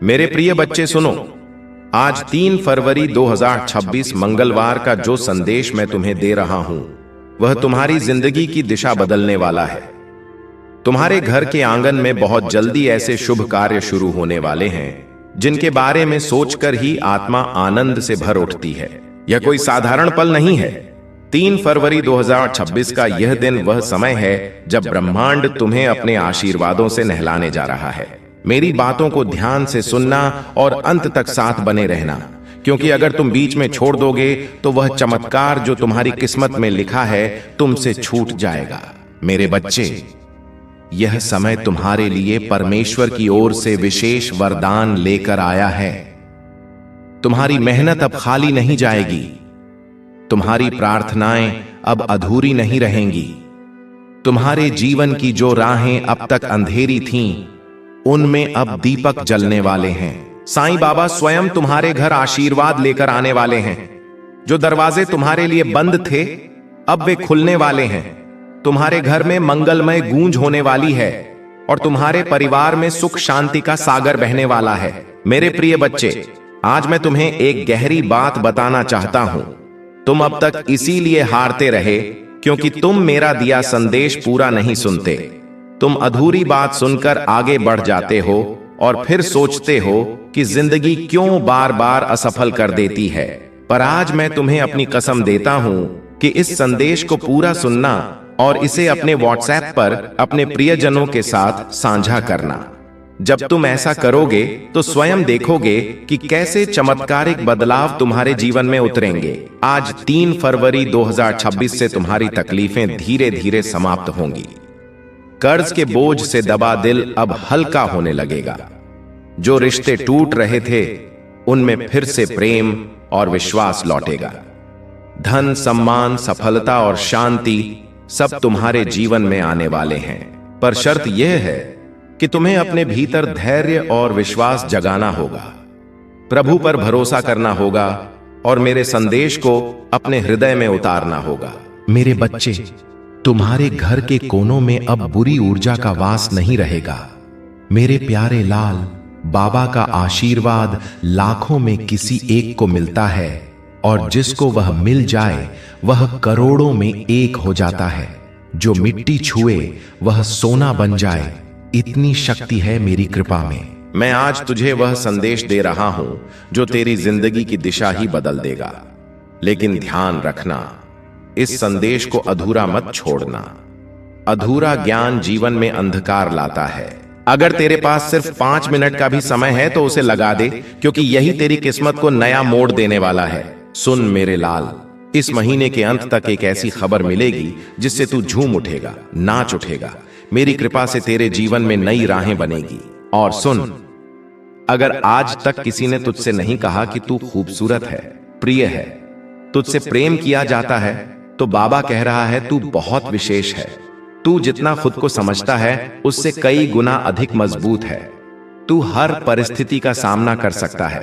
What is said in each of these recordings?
मेरे प्रिय बच्चे सुनो, आज 3 फरवरी 2026 मंगलवार का जो संदेश मैं तुम्हें दे रहा हूं वह तुम्हारी जिंदगी की दिशा बदलने वाला है। तुम्हारे घर के आंगन में बहुत जल्दी ऐसे शुभ कार्य शुरू होने वाले हैं जिनके बारे में सोचकर ही आत्मा आनंद से भर उठती है। यह कोई साधारण पल नहीं है। 3 फरवरी 2026 का यह दिन वह समय है जब ब्रह्मांड तुम्हें अपने आशीर्वादों से नहलाने जा रहा है। मेरी बातों को ध्यान से सुनना और अंत तक साथ बने रहना, क्योंकि अगर तुम बीच में छोड़ दोगे तो वह चमत्कार जो तुम्हारी किस्मत में लिखा है तुमसे छूट जाएगा। मेरे बच्चे, यह समय तुम्हारे लिए परमेश्वर की ओर से विशेष वरदान लेकर आया है। तुम्हारी मेहनत अब खाली नहीं जाएगी। तुम्हारी प्रार्थनाएं अब अधूरी नहीं रहेंगी। तुम्हारे जीवन की जो राहें अब तक अंधेरी थीं, उनमें अब दीपक जलने वाले हैं। साईं बाबा स्वयं तुम्हारे घर आशीर्वाद लेकर आने वाले हैं। जो दरवाजे तुम्हारे लिए बंद थे, अब वे खुलने वाले हैं। तुम्हारे घर में मंगलमय गूंज होने वाली है और तुम्हारे परिवार में सुख शांति का सागर बहने वाला है। मेरे प्रिय बच्चे, आज मैं तुम्हें एक गहरी बात बताना चाहता हूं। तुम अब तक इसीलिए हारते रहे क्योंकि तुम मेरा दिया संदेश पूरा नहीं सुनते। तुम अधूरी बात सुनकर आगे बढ़ जाते हो और फिर सोचते हो कि जिंदगी क्यों बार बार असफल कर देती है। पर आज मैं तुम्हें अपनी कसम देता हूं कि इस संदेश को पूरा सुनना और इसे अपने व्हाट्सएप पर अपने प्रियजनों के साथ साझा करना। जब तुम ऐसा करोगे तो स्वयं देखोगे कि कैसे चमत्कारिक बदलाव तुम्हारे जीवन में उतरेंगे। आज 3 फरवरी 2026 से तुम्हारी तकलीफें धीरे धीरे समाप्त होंगी। कर्ज के बोझ से दबा दिल अब हल्का होने लगेगा। जो रिश्ते टूट रहे थे, उनमें फिर से प्रेम और विश्वास लौटेगा। धन, सम्मान, सफलता और शांति सब तुम्हारे जीवन में आने वाले हैं। पर शर्त यह है कि तुम्हें अपने भीतर धैर्य और विश्वास जगाना होगा, प्रभु पर भरोसा करना होगा और मेरे संदेश को अपने हृदय में उतारना होगा। मेरे बच्चे, तुम्हारे घर के कोनों में अब बुरी ऊर्जा का वास नहीं रहेगा। मेरे प्यारे लाल, बाबा का आशीर्वाद लाखों में किसी एक को मिलता है और जिसको वह मिल जाए वह करोड़ों में एक हो जाता है। जो मिट्टी छुए वह सोना बन जाए, इतनी शक्ति है मेरी कृपा में। मैं आज तुझे वह संदेश दे रहा हूं जो तेरी जिंदगी की दिशा ही बदल देगा। लेकिन ध्यान रखना, इस संदेश को अधूरा मत छोड़ना। अधूरा ज्ञान जीवन में अंधकार लाता है। अगर तेरे पास सिर्फ 5 मिनट का भी समय है तो उसे लगा दे, क्योंकि यही तेरी किस्मत को नया मोड़ देने वाला है। सुन मेरे लाल, इस महीने के अंत तक एक ऐसी खबर मिलेगी जिससे तू झूम उठेगा, नाच उठेगा। मेरी कृपा से तेरे जीवन में नई राहें बनेगी। और सुन, अगर आज तक किसी ने तुझसे नहीं कहा कि तू खूबसूरत है, प्रिय है, तुझसे प्रेम किया जाता है, तो बाबा कह रहा है तू बहुत विशेष है। तू जितना खुद को समझता है उससे कई गुना अधिक मजबूत है। तू हर परिस्थिति का सामना कर सकता है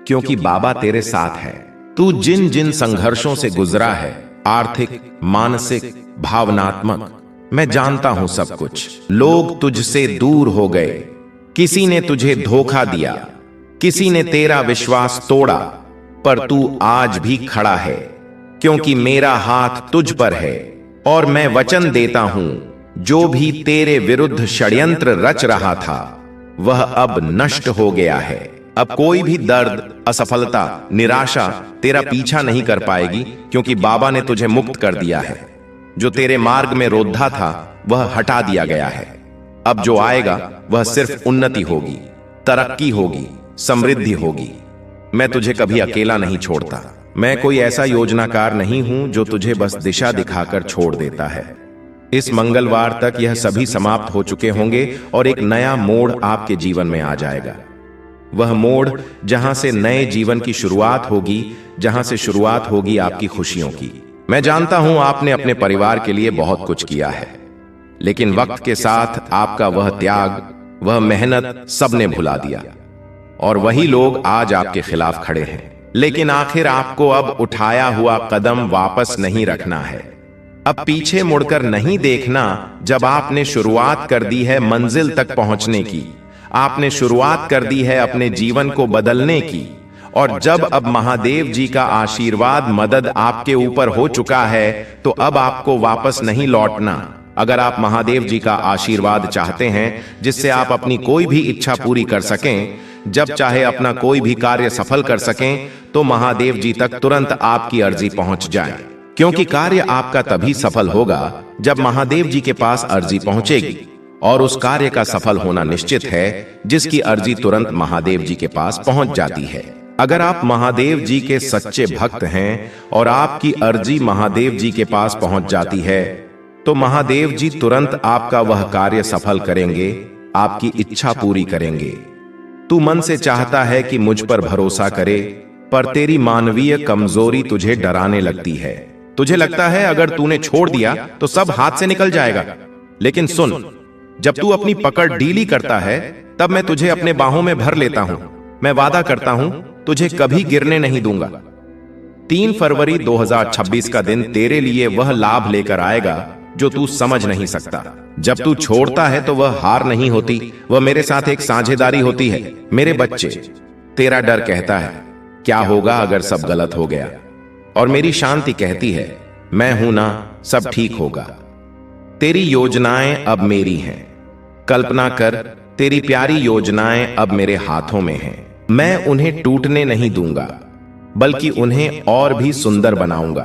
क्योंकि बाबा तेरे साथ है। तू जिन जिन संघर्षों से गुजरा है, आर्थिक, मानसिक, भावनात्मक, मैं जानता हूं सब कुछ। लोग तुझसे दूर हो गए, किसी ने तुझे धोखा दिया, किसी ने तेरा विश्वास तोड़ा, पर तू आज भी खड़ा है क्योंकि मेरा हाथ तुझ पर है और मैं वचन देता हूं, जो भी तेरे विरुद्ध षड्यंत्र रच रहा था वह अब नष्ट हो गया है। अब कोई भी दर्द, असफलता, निराशा तेरा पीछा नहीं कर पाएगी, क्योंकि बाबा ने तुझे मुक्त कर दिया है। जो तेरे मार्ग में रोधा था वह हटा दिया गया है। अब जो आएगा वह सिर्फ उन्नति होगी, तरक्की होगी, समृद्धि होगी। मैं तुझे कभी अकेला नहीं छोड़ता। मैं कोई ऐसा योजनाकार नहीं हूं जो तुझे बस दिशा दिखाकर छोड़ देता है। इस मंगलवार तक यह सभी समाप्त हो चुके होंगे और एक नया मोड़ आपके जीवन में आ जाएगा। वह मोड़ जहां से नए जीवन की शुरुआत होगी, जहां से शुरुआत होगी आपकी खुशियों की। मैं जानता हूं आपने अपने परिवार के लिए बहुत कुछ किया है, लेकिन वक्त के साथ आपका वह त्याग, वह मेहनत सबने भुला दिया और वही लोग आज आपके खिलाफ खड़े हैं। लेकिन आखिर आपको अब उठाया हुआ कदम वापस नहीं रखना है। अब पीछे मुड़कर नहीं देखना। जब आपने शुरुआत कर दी है मंजिल तक पहुंचने की, आपने शुरुआत कर दी है अपने जीवन को बदलने की। और जब अब महादेव जी का आशीर्वाद मदद आपके ऊपर हो चुका है, तो अब आपको वापस नहीं लौटना। अगर आप महादेव जी का आशीर्वाद चाहते हैं जिससे आप अपनी कोई भी इच्छा पूरी कर सकें, जब चाहे अपना कोई भी कार्य सफल कर सकें, तो महादेव जी तक तुरंत आपकी अर्जी पहुंच जाए। क्योंकि कार्य आपका तभी सफल होगा जब महादेव जी के पास अर्जी पहुंचेगी, और उस कार्य का सफल होना निश्चित है जिसकी अर्जी तुरंत महादेव जी के पास पहुंच जाती है। अगर आप महादेव जी के सच्चे भक्त हैं और आपकी अर्जी महादेव जी के पास पहुंच जाती है, तो महादेव जी तुरंत आपका वह कार्य सफल करेंगे, आपकी इच्छा पूरी करेंगे। तू मन से चाहता है कि मुझ पर भरोसा करे, पर तेरी मानवीय कमजोरी तुझे डराने लगती है। तुझे लगता है अगर तूने छोड़ दिया तो सब हाथ से निकल जाएगा। लेकिन सुन, जब तू अपनी पकड़ ढीली करता है, तब मैं तुझे अपने बाहों में भर लेता हूं। मैं वादा करता हूं, तुझे कभी गिरने नहीं दूंगा। 3 फरवरी 2026 का दिन तेरे लिए वह लाभ लेकर आएगा जो तू समझ नहीं सकता। जब तू छोड़ता है तो वह हार नहीं होती, वह मेरे साथ एक साझेदारी होती है। मेरे बच्चे, तेरा डर कहता है क्या होगा अगर सब गलत हो गया, और मेरी शांति कहती है मैं हूं ना, सब ठीक होगा। तेरी योजनाएं अब मेरी हैं। कल्पना कर, तेरी प्यारी योजनाएं अब मेरे हाथों में हैं। मैं उन्हें टूटने नहीं दूंगा, बल्कि उन्हें और भी सुंदर बनाऊंगा।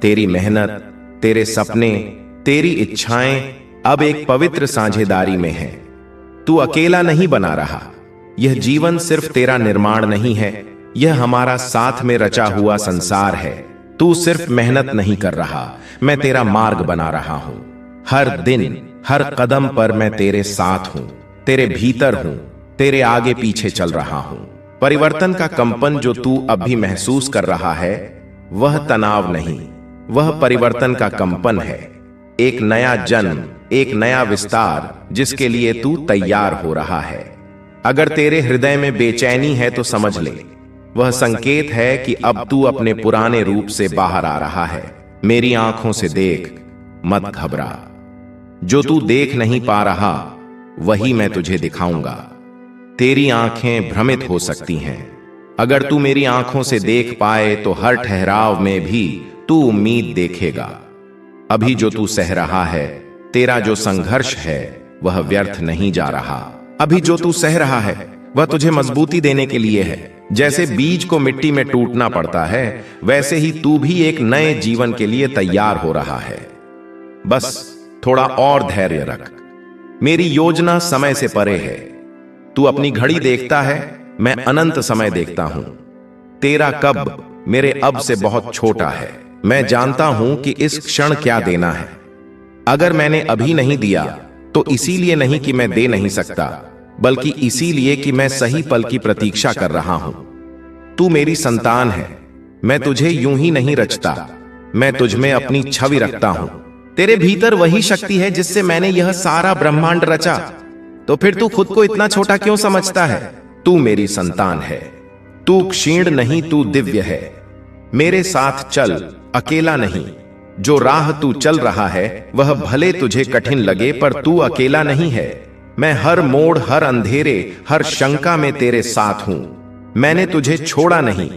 तेरी मेहनत, तेरे सपने, तेरी इच्छाएं अब एक पवित्र साझेदारी में हैं। तू अकेला नहीं बना रहा। यह जीवन सिर्फ तेरा निर्माण नहीं है, यह हमारा साथ में रचा हुआ संसार है। तू सिर्फ मेहनत नहीं कर रहा, मैं तेरा मार्ग बना रहा हूं। हर दिन, हर कदम पर मैं तेरे साथ हूं, तेरे भीतर हूं, तेरे आगे पीछे चल रहा हूं। परिवर्तन का कंपन जो तू अब भी महसूस कर रहा है, वह तनाव नहीं, वह परिवर्तन का कंपन है। एक नया जन्म, एक नया विस्तार जिसके लिए तू तैयार हो रहा है। अगर तेरे हृदय में बेचैनी है तो समझ ले, वह संकेत है कि अब तू अपने पुराने रूप से बाहर आ रहा है। मेरी आंखों से देख, मत घबरा। जो तू देख नहीं पा रहा वही मैं तुझे दिखाऊंगा। तेरी आंखें भ्रमित हो सकती हैं, अगर तू मेरी आंखों से देख पाए तो हर ठहराव में भी तू उम्मीद देखेगा। अभी जो तू सह रहा है, तेरा जो संघर्ष है, वह व्यर्थ नहीं जा रहा। अभी जो तू सह रहा है वह तुझे मजबूती देने के लिए है। जैसे बीज को मिट्टी में टूटना पड़ता है, वैसे ही तू भी एक नए जीवन के लिए तैयार हो रहा है। बस थोड़ा और धैर्य रख। मेरी योजना समय से परे है। तू अपनी घड़ी देखता है, मैं अनंत समय देखता हूं। तेरा कब मेरे अब से बहुत छोटा है। मैं जानता हूं कि इस क्षण क्या देना है। अगर मैंने अभी नहीं दिया तो इसीलिए नहीं कि मैं दे नहीं सकता, बल्कि इसीलिए कि मैं सही पल की प्रतीक्षा कर रहा हूं। तू मेरी संतान है। मैं तुझे यूं ही नहीं रचता, मैं तुझमें अपनी छवि रखता हूं। तेरे भीतर वही शक्ति है जिससे मैंने यह सारा ब्रह्मांड रचा। तो फिर तू खुद को इतना छोटा क्यों समझता है? तू मेरी संतान है। तू क्षीण नहीं, तू दिव्य है। मेरे साथ चल, अकेला नहीं। जो राह तू चल रहा है वह भले तुझे कठिन लगे, पर तू अकेला नहीं है। मैं हर मोड़, हर अंधेरे, हर शंका में तेरे साथ हूं। मैंने तुझे छोड़ा नहीं।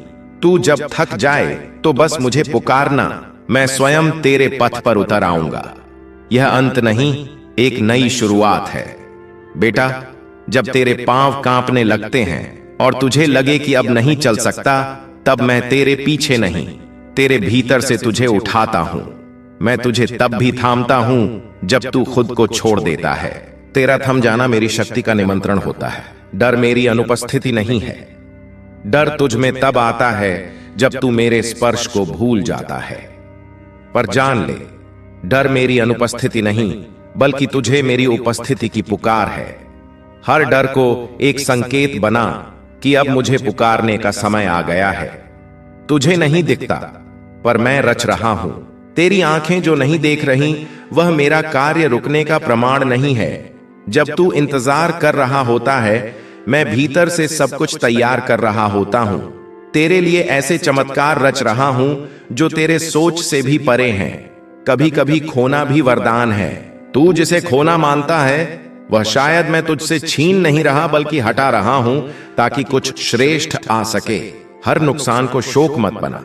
तू जब थक जाए तो बस मुझे पुकारना, मैं स्वयं तेरे पथ पर उतर आऊंगा। यह अंत नहीं, एक नई शुरुआत है। बेटा, जब तेरे पांव कांपने लगते हैं और तुझे लगे कि अब नहीं चल सकता, तब मैं तेरे पीछे नहीं, तेरे भीतर से तुझे उठाता हूं। मैं तुझे तब भी थामता हूं जब तू खुद को छोड़ देता है। तेरा थम जाना मेरी शक्ति का निमंत्रण होता है। डर मेरी अनुपस्थिति नहीं है। डर तुझ में तब आता है जब तू मेरे स्पर्श को भूल जाता है। पर जान ले, डर मेरी अनुपस्थिति नहीं, बल्कि तुझे मेरी उपस्थिति की पुकार है। हर डर को एक संकेत बना कि अब मुझे पुकारने का समय आ गया है। तुझे नहीं दिखता, पर मैं रच रहा हूं। तेरी आंखें जो नहीं देख रही, वह मेरा कार्य रुकने का प्रमाण नहीं है। जब तू इंतजार कर रहा होता है, मैं भीतर से सब कुछ तैयार कर रहा होता हूं। तेरे लिए ऐसे चमत्कार रच रहा हूं जो तेरे सोच से भी परे हैं। कभी कभी खोना भी वरदान है। तू जिसे खोना मानता है, वह शायद मैं तुझसे छीन नहीं रहा बल्कि हटा रहा हूं ताकि कुछ श्रेष्ठ आ सके। हर नुकसान को शोक मत बना,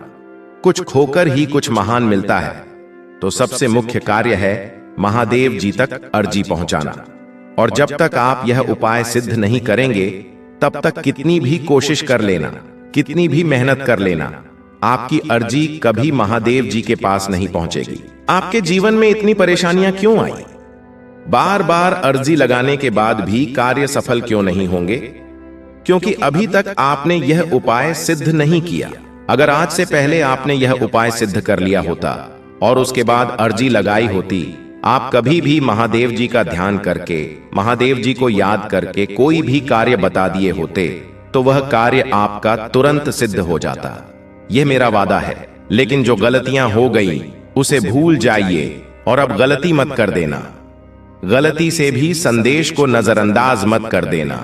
कुछ खोकर ही कुछ महान मिलता है। तो सबसे मुख्य कार्य है महादेव जी तक अर्जी पहुंचाना। और जब तक आप यह उपाय सिद्ध नहीं करेंगे तब तक कितनी भी कोशिश कर लेना, कितनी भी मेहनत कर लेना, आपकी अर्जी कभी महादेव जी के पास नहीं पहुंचेगी। आपके जीवन में इतनी परेशानियां क्यों आई? बार बार अर्जी लगाने के बाद भी कार्य सफल क्यों नहीं होंगे? क्योंकि अभी तक आपने यह उपाय सिद्ध नहीं किया। अगर आज से पहले आपने यह उपाय सिद्ध कर लिया होता और उसके बाद अर्जी लगाई होती, आप कभी भी महादेव जी का ध्यान करके, महादेव जी को याद करके कोई भी कार्य बता दिए होते तो वह कार्य आपका तुरंत सिद्ध हो जाता। यह मेरा वादा है। लेकिन जो गलतियां हो गई उसे भूल जाइए और अब गलती मत कर देना। गलती से भी संदेश को नजरअंदाज मत कर देना।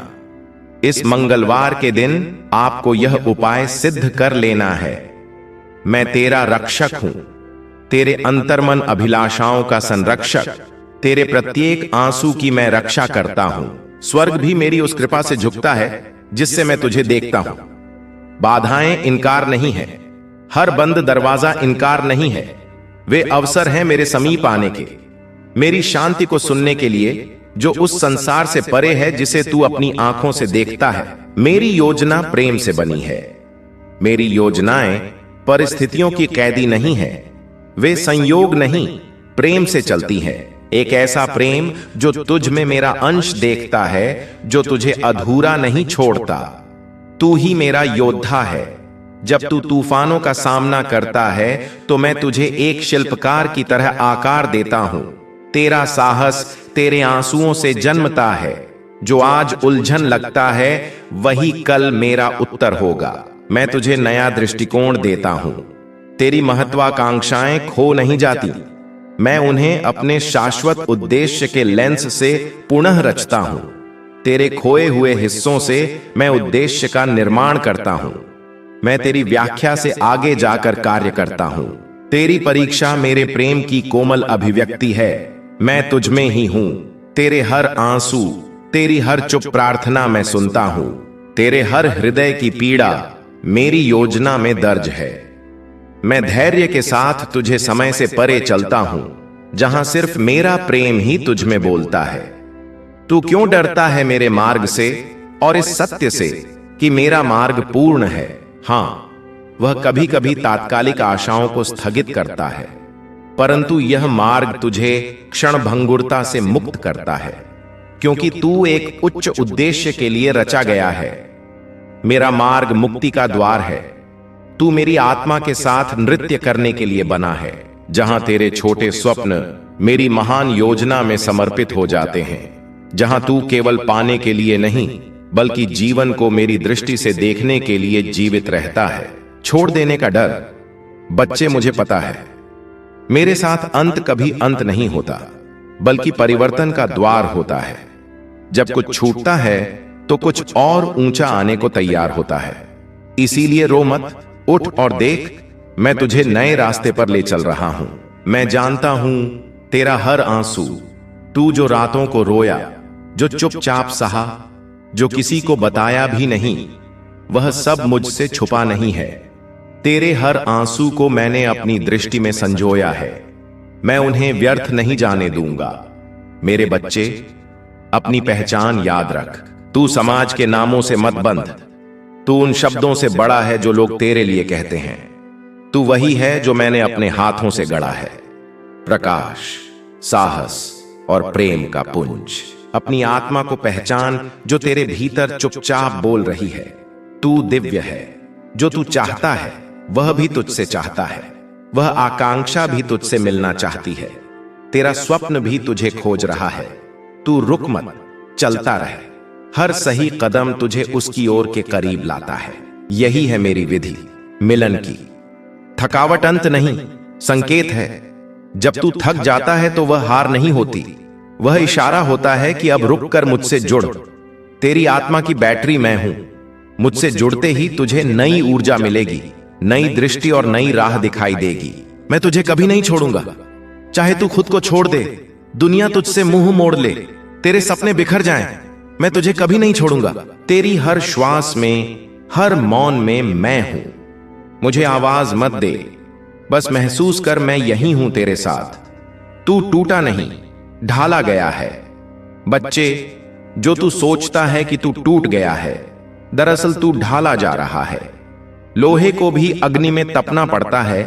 इस मंगलवार के दिन आपको यह उपाय सिद्ध कर लेना है। मैं तेरा रक्षक हूं, तेरे अंतर्मन अभिलाषाओं का संरक्षक, तेरे प्रत्येक आंसू की मैं रक्षा करता हूं। स्वर्ग भी मेरी उस कृपा से झुकता है जिससे मैं तुझे देखता हूं। बाधाएं इनकार नहीं है, हर बंद दरवाजा इनकार नहीं है। वे अवसर हैं मेरे समीप आने के, मेरी शांति को सुनने के लिए, जो उस संसार से परे है जिसे तू अपनी आंखों से देखता है। मेरी योजना प्रेम से बनी है। मेरी योजनाएं परिस्थितियों की कैदी नहीं है, वे संयोग नहीं, प्रेम से चलती हैं। एक ऐसा प्रेम जो तुझ में मेरा अंश देखता है, जो तुझे अधूरा नहीं छोड़ता। तू ही मेरा योद्धा है। जब तू तूफानों का सामना करता है तो मैं तुझे एक शिल्पकार की तरह आकार देता हूं। तेरा साहस तेरे आंसुओं से जन्मता है। जो आज उलझन लगता है वही कल मेरा उत्तर होगा। मैं तुझे नया दृष्टिकोण देता हूं। तेरी महत्वाकांक्षाएं खो नहीं जाती, मैं उन्हें अपने शाश्वत उद्देश्य के लेंस से पुनः रचता हूं। तेरे खोए हुए हिस्सों से मैं उद्देश्य का निर्माण करता हूं। मैं तेरी व्याख्या से आगे जाकर कार्य करता हूं। तेरी परीक्षा मेरे प्रेम की कोमल अभिव्यक्ति है। मैं तुझ में ही हूं। तेरे हर आंसू, तेरी हर चुप प्रार्थना मैं सुनता हूं। तेरे हर हृदय की पीड़ा मेरी योजना में दर्ज है। मैं धैर्य के साथ तुझे समय से परे चलता हूं, जहां सिर्फ मेरा प्रेम ही तुझ में बोलता है। तू क्यों डरता है मेरे मार्ग से और इस सत्य से कि मेरा मार्ग पूर्ण है? हां, वह कभी कभी तात्कालिक आशाओं को स्थगित करता है, परंतु यह मार्ग तुझे क्षणभंगुरता से मुक्त करता है, क्योंकि तू एक उच्च उद्देश्य के लिए रचा गया है। मेरा मार्ग मुक्ति का द्वार है। तू मेरी आत्मा के साथ नृत्य करने के लिए बना है, जहां तेरे छोटे स्वप्न मेरी महान योजना में समर्पित हो जाते हैं। जहां तू केवल पाने के लिए नहीं बल्कि जीवन को मेरी दृष्टि से देखने के लिए जीवित रहता है। छोड़ देने का डर, बच्चे मुझे पता है, मेरे साथ अंत कभी अंत नहीं होता, बल्कि परिवर्तन का द्वार होता है। जब कुछ छूटता है तो कुछ और ऊंचा आने को तैयार होता है। इसीलिए रो मत, उठ और देख, मैं तुझे नए रास्ते पर ले चल रहा हूं। मैं जानता हूं तेरा हर आंसू, तू जो रातों को रोया, जो चुपचाप सहा, जो किसी को बताया भी नहीं, वह सब मुझसे छुपा नहीं है। तेरे हर आंसू को मैंने अपनी दृष्टि में संजोया है। मैं उन्हें व्यर्थ नहीं जाने दूंगा। मेरे बच्चे, अपनी पहचान याद रख। तू समाज के नामों से मत बंध। तू उन शब्दों से बड़ा है जो लोग तेरे लिए कहते हैं। तू वही है जो मैंने अपने हाथों से गढ़ा है। प्रकाश, साहस और प्रेम का पुंज। अपनी आत्मा को पहचान जो तेरे भीतर चुपचाप बोल रही है। तू दिव्य है। जो तू चाहता है वह भी तुझसे चाहता है। वह आकांक्षा भी तुझसे मिलना चाहती है। तेरा स्वप्न भी तुझे खोज रहा है। तू रुक मत, चलता रहे। हर सही कदम तुझे उसकी ओर के करीब लाता है। यही है मेरी विधि, मिलन की। थकावट अंत नहीं, संकेत है। जब तू थक जाता है तो वह हार नहीं होती, वह इशारा होता है कि अब रुक कर मुझसे जुड़। तेरी आत्मा की बैटरी मैं हूं। मुझसे जुड़ते ही तुझे नई ऊर्जा मिलेगी, नई दृष्टि और नई राह दिखाई देगी। मैं तुझे कभी नहीं छोड़ूंगा, चाहे तू खुद को छोड़ दे, दुनिया तुझसे मुंह मोड़ ले। तेरे सपने बिखर जाएं, मैं तुझे कभी नहीं छोड़ूंगा। तेरी हर श्वास में, हर मौन में मैं हूं। मुझे आवाज मत दे, बस महसूस कर मैं यही हूं तेरे साथ। तू टूटा नहीं, ढाला गया है। बच्चे, जो तू सोचता है कि तू टूट गया है, दरअसल तू ढाला जा रहा है। लोहे को भी अग्नि में तपना पड़ता है,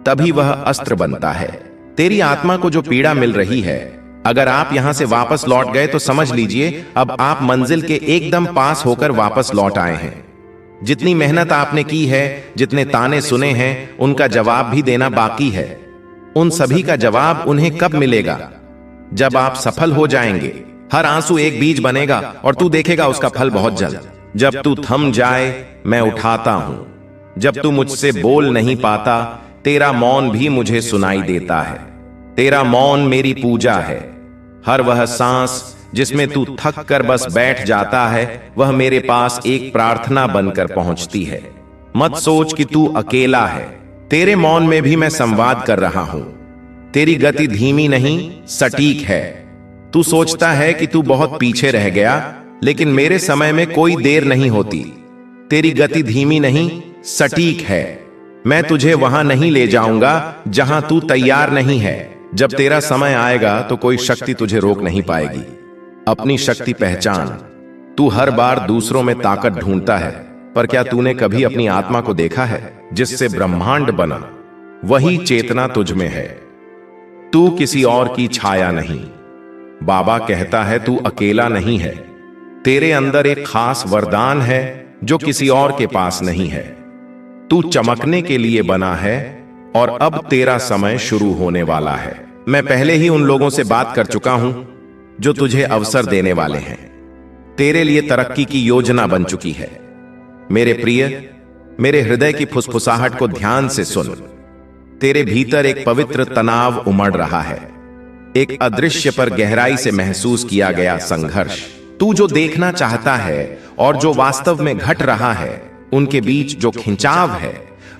तभी वह अस्त्र बनता है। तेरी आत्मा को जो पीड़ा मिल रही है, अगर आप यहां से वापस लौट गए तो समझ लीजिए अब आप मंजिल के एकदम पास होकर वापस लौट आए हैं। जितनी मेहनत आपने की है, जितने ताने सुने हैं, उनका जवाब भी देना बाकी है। उन सभी का जवाब उन्हें कब मिलेगा? जब आप सफल हो जाएंगे। हर आंसू एक बीज बनेगा और तू देखेगा उसका फल बहुत जल्द। जब तू थम जाए, मैं उठाता हूं। जब तू मुझसे बोल नहीं पाता, तेरा मौन भी मुझे सुनाई देता है। तेरा मौन मेरी पूजा है। हर वह सांस जिसमें तू थक कर बस बैठ जाता है, वह मेरे पास एक प्रार्थना बनकर पहुंचती है। मत सोच कि तू अकेला है। तेरे मौन में भी मैं संवाद कर रहा हूं। तेरी गति धीमी नहीं, सटीक है। तू सोचता है कि तू बहुत पीछे रह गया, लेकिन मेरे समय में कोई देर नहीं होती। तेरी गति धीमी नहीं, सटीक है। मैं तुझे वहां नहीं ले जाऊंगा जहां तू तैयार नहीं है। जब तेरा समय आएगा तो कोई शक्ति तुझे रोक नहीं पाएगी। अपनी शक्ति पहचान। तू हर बार दूसरों में ताकत ढूंढता है, पर क्या तूने कभी अपनी आत्मा को देखा है जिससे ब्रह्मांड बना? वही चेतना तुझ में है। तू किसी और की छाया नहीं। बाबा कहता है तू अकेला नहीं है। तेरे अंदर एक खास वरदान है जो किसी और के पास नहीं है। तू चमकने के लिए बना है और अब तेरा समय शुरू होने वाला है। मैं पहले ही उन लोगों से बात कर चुका हूं जो तुझे अवसर देने वाले हैं। तेरे लिए तरक्की की योजना बन चुकी है। मेरे प्रिय, मेरे हृदय की फुसफुसाहट को ध्यान से सुन। तेरे भीतर एक पवित्र तनाव उमड़ रहा है, एक अदृश्य पर गहराई से महसूस किया गया संघर्ष। तू जो देखना चाहता है और जो वास्तव में घट रहा है, उनके बीच जो खिंचाव है,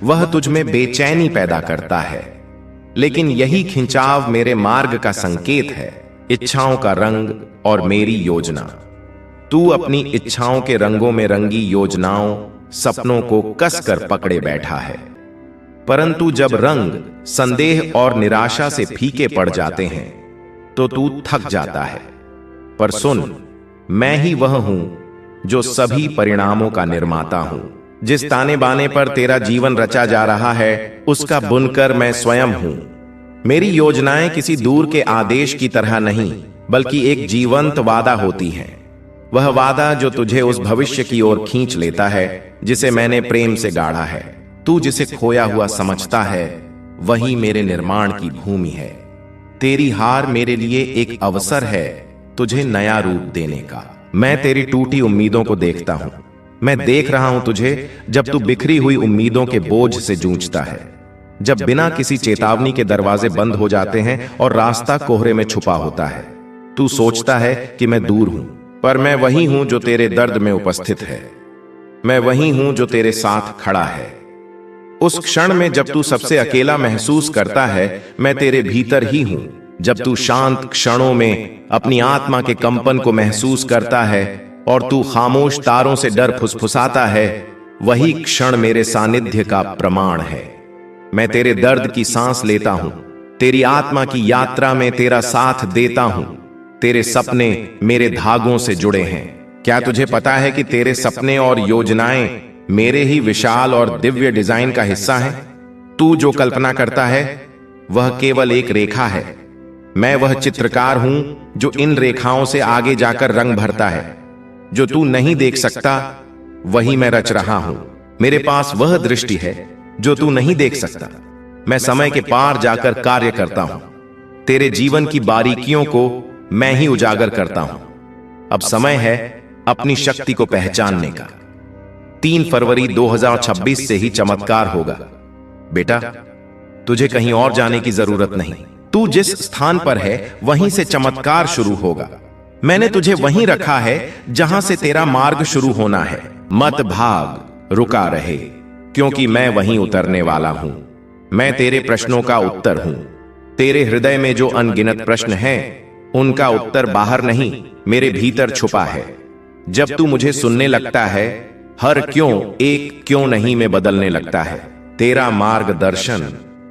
वह तुझ में बेचैनी पैदा करता है। लेकिन यही खिंचाव मेरे मार्ग का संकेत है, इच्छाओं का रंग और मेरी योजना। तू अपनी इच्छाओं के रंगों में रंगी योजनाओं, सपनों को कसकर पकड़े बैठा है। परंतु जब रंग संदेह और निराशा से फीके पड़ जाते हैं तो तू थक जाता है। पर सुन, मैं ही वह हूं जो सभी परिणामों का निर्माता हूं। जिस ताने बाने पर तेरा जीवन रचा जा रहा है, उसका बुनकर मैं स्वयं हूं। मेरी योजनाएं किसी दूर के आदेश की तरह नहीं, बल्कि एक जीवंत वादा होती हैं। वह वादा जो तुझे उस भविष्य की ओर खींच लेता है जिसे मैंने प्रेम से गाढ़ा है। तू जिसे खोया हुआ समझता है, वही मेरे निर्माण की भूमि है। तेरी हार मेरे लिए एक अवसर है तुझे नया रूप देने का। मैं तेरी टूटी उम्मीदों को देखता हूं। मैं देख रहा हूं तुझे जब तू बिखरी हुई उम्मीदों के बोझ से जूझता है, जब बिना किसी चेतावनी के दरवाजे बंद हो जाते हैं और रास्ता कोहरे में छुपा होता है। तू सोचता है कि मैं दूर हूं, पर मैं वही हूं जो तेरे दर्द में उपस्थित है। मैं वही हूं जो तेरे साथ खड़ा है। उस क्षण में जब तू सबसे अकेला महसूस करता है, मैं तेरे भीतर ही हूं। जब तू शांत क्षणों में अपनी आत्मा के कंपन को महसूस करता है और तू खामोश तारों से डर फुसफुसाता है, वही क्षण मेरे सानिध्य का प्रमाण है। मैं तेरे दर्द की सांस लेता हूं, तेरी आत्मा की यात्रा में तेरा साथ देता हूं। तेरे सपने मेरे धागों से जुड़े हैं। क्या तुझे पता है कि तेरे सपने और योजनाएं मेरे ही विशाल और दिव्य डिजाइन का हिस्सा हैं? तू जो कल्पना करता है, वह केवल एक रेखा है। मैं वह चित्रकार हूं जो इन रेखाओं से आगे जाकर रंग भरता है। जो तू नहीं देख सकता, वही मैं रच रहा हूं। मेरे पास वह दृष्टि है जो तू नहीं देख सकता। मैं समय के पार जाकर कार्य करता हूं। तेरे जीवन की बारीकियों को मैं ही उजागर करता हूं। अब समय है अपनी शक्ति को पहचानने का। 3 फरवरी 2026 से ही चमत्कार होगा। बेटा, तुझे कहीं और जाने की जरूरत नहीं। तू जिस स्थान पर है, वहीं से चमत्कार शुरू होगा। मैंने तुझे वहीं रखा है जहां से तेरा मार्ग शुरू होना है। मत भाग, रुका रहे, क्योंकि मैं वहीं उतरने वाला हूं। मैं तेरे प्रश्नों का उत्तर हूं। तेरे हृदय में जो अनगिनत प्रश्न हैं, उनका उत्तर बाहर नहीं, मेरे भीतर छुपा है। जब तू मुझे सुनने लगता है, हर क्यों एक क्यों नहीं में बदलने लगता है। तेरा मार्गदर्शन,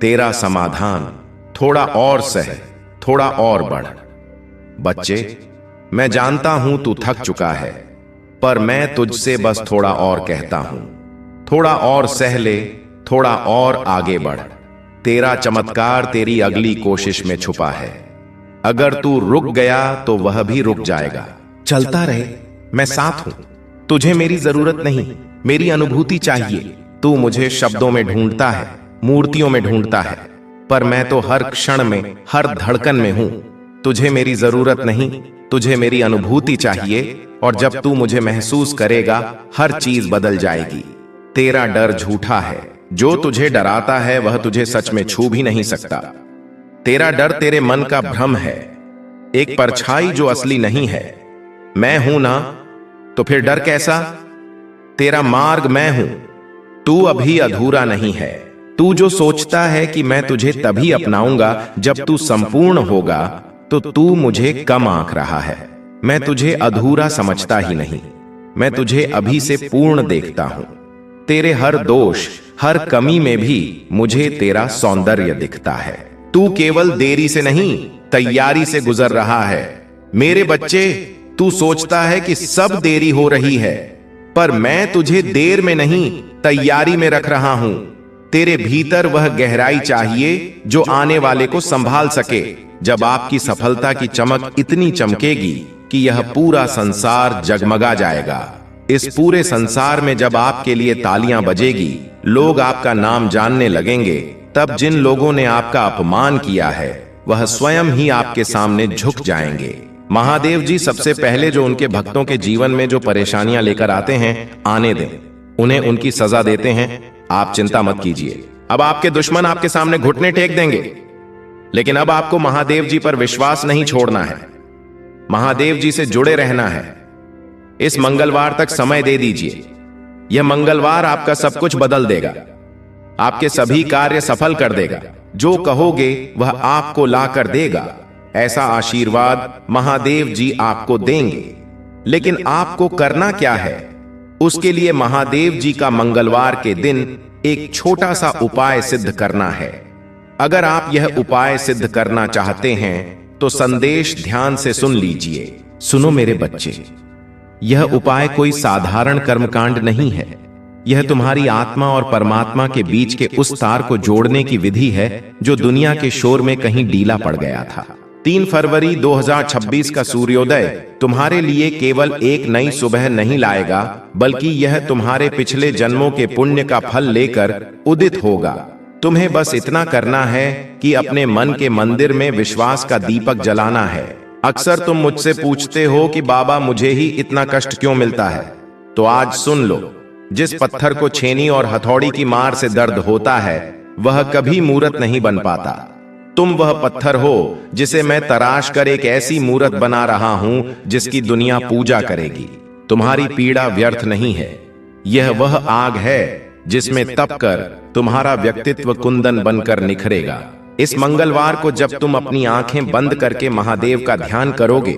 तेरा समाधान, थोड़ा और सह, थोड़ा और बढ़। बच्चे, मैं जानता हूं तू थक चुका है, पर मैं तुझसे बस थोड़ा और कहता हूं। थोड़ा और सह ले, थोड़ा और आगे बढ़। तेरा चमत्कार तेरी अगली कोशिश में छुपा है। अगर तू रुक गया तो वह भी रुक जाएगा। चलता रहे, मैं साथ हूं। तुझे मेरी जरूरत नहीं, मेरी अनुभूति चाहिए। तू मुझे शब्दों में ढूंढता है, मूर्तियों में ढूंढता है, पर मैं तो हर क्षण में, हर धड़कन में हूं। तुझे मेरी जरूरत नहीं, तुझे मेरी अनुभूति चाहिए, और जब तू मुझे महसूस करेगा, हर चीज बदल जाएगी। तेरा डर झूठा है। जो तुझे डराता है वह तुझे सच में छू भी नहीं सकता। तेरा डर तेरे मन का भ्रम है, एक परछाई जो असली नहीं है। मैं हूं ना, तो फिर डर कैसा? तेरा मार्ग मैं हूं, तू अभी अधूरा नहीं है। तू जो सोचता है कि मैं तुझे तभी अपनाऊंगा जब तू संपूर्ण होगा, तो तू मुझे कम आंक रहा है। मैं तुझे अधूरा समझता ही नहीं, मैं तुझे अभी से पूर्ण देखता हूं। तेरे हर दोष, हर कमी में भी मुझे तेरा सौंदर्य दिखता है। तू केवल देरी से नहीं, तैयारी से गुजर रहा है। मेरे बच्चे, तू सोचता है कि सब देरी हो रही है, पर मैं तुझे देर में नहीं, तैयारी में रख रहा हूं। तेरे भीतर वह गहराई चाहिए जो आने वाले को संभाल सके। जब आपकी सफलता की चमक इतनी चमकेगी कि यह पूरा संसार जगमगा जाएगा। इस पूरे संसार में जब आपके लिए तालियां बजेगी, लोग आपका नाम जानने लगेंगे, तब जिन लोगों ने आपका अपमान किया है वह स्वयं ही आपके सामने झुक जाएंगे। महादेव जी सबसे पहले जो उनके भक्तों के जीवन में जो परेशानियां लेकर आते हैं, आने दें, उन्हें उनकी सजा देते हैं। आप चिंता मत कीजिए, अब आपके दुश्मन आपके सामने घुटने टेक देंगे। लेकिन अब आपको महादेव जी पर विश्वास नहीं छोड़ना है, महादेव जी से जुड़े रहना है। इस मंगलवार तक समय दे दीजिए। यह मंगलवार आपका सब कुछ बदल देगा, आपके सभी कार्य सफल कर देगा। जो कहोगे वह आपको ला कर देगा। ऐसा आशीर्वाद महादेव जी आपको देंगे। लेकिन आपको करना क्या है? उसके लिए महादेव जी का मंगलवार के दिन एक छोटा सा उपाय सिद्ध करना है। अगर आप यह उपाय सिद्ध करना चाहते हैं तो संदेश ध्यान से सुन लीजिए। सुनो मेरे बच्चे, यह उपाय कोई साधारण कर्मकांड नहीं है। यह तुम्हारी आत्मा और परमात्मा के बीच के उस तार को जोड़ने की विधि है जो दुनिया के शोर में कहीं ढीला पड़ गया था। 3 फरवरी 2026 का सूर्योदय तुम्हारे लिए केवल एक नई सुबह नहीं लाएगा, बल्कि यह तुम्हारे पिछले जन्मों के पुण्य का फल लेकर उदित होगा। तुम्हें बस इतना करना है कि अपने मन के मंदिर में विश्वास का दीपक जलाना है। अक्सर तुम मुझसे पूछते हो कि बाबा मुझे ही इतना कष्ट क्यों मिलता है, तो आज सुन लो। जिस पत्थर को छेनी और हथौड़ी की मार से दर्द होता है, वह कभी मूरत नहीं बन पाता। तुम वह पत्थर हो जिसे मैं तराश कर एक ऐसी मूरत बना रहा हूं जिसकी दुनिया पूजा करेगी। तुम्हारी पीड़ा व्यर्थ नहीं है। यह वह आग है जिसमें तप कर तुम्हारा व्यक्तित्व कुंदन बनकर निखरेगा। इस मंगलवार को जब तुम अपनी आंखें बंद करके महादेव का ध्यान करोगे,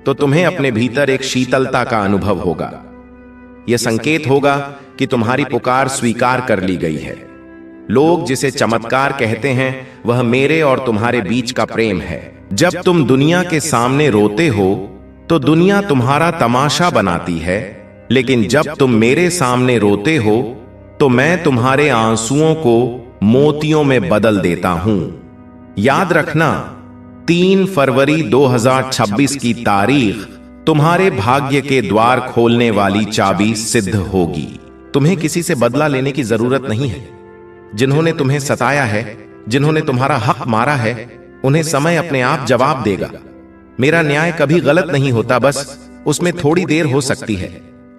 तो तुम्हें अपने भीतर एक शीतलता का अनुभव होगा। यह संकेत होगा कि तुम्हारी पुकार स्वीकार कर ली गई है। लोग जिसे चमत्कार कहते हैं, वह मेरे और तुम्हारे बीच का प्रेम है। जब तुम दुनिया के सामने रोते हो तो दुनिया तुम्हारा तमाशा बनाती है, लेकिन जब तुम मेरे सामने रोते हो तो मैं तुम्हारे आंसुओं को मोतियों में बदल देता हूं। याद रखना, 3 फरवरी 2026 की तारीख तुम्हारे भाग्य के द्वार खोलने वाली चाबी सिद्ध होगी। तुम्हें किसी से बदला लेने की जरूरत नहीं है। जिन्होंने तुम्हें सताया है, जिन्होंने तुम्हारा हक मारा है, उन्हें समय अपने आप जवाब देगा। मेरा न्याय कभी गलत नहीं होता, बस उसमें थोड़ी देर हो सकती है,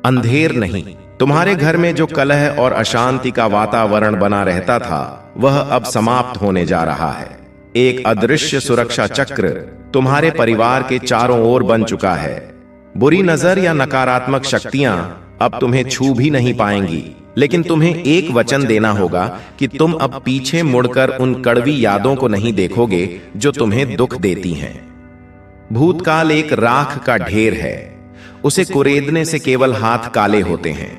अंधेर नहीं। तुम्हारे घर में जो कलह और अशांति का वातावरण बना रहता था, वह अब समाप्त होने जा रहा है। एक अदृश्य सुरक्षा चक्र तुम्हारे परिवार के चारों ओर बन चुका है। बुरी नजर या नकारात्मक शक्तियां अब तुम्हें छू भी नहीं पाएंगी, लेकिन तुम्हें एक वचन देना होगा कि तुम अब पीछे मुड़कर उन कड़वी यादों को नहीं देखोगे जो तुम्हें दुख देती हैं। भूतकाल एक राख का ढेर है, उसे कुरेदने से केवल हाथ काले होते हैं।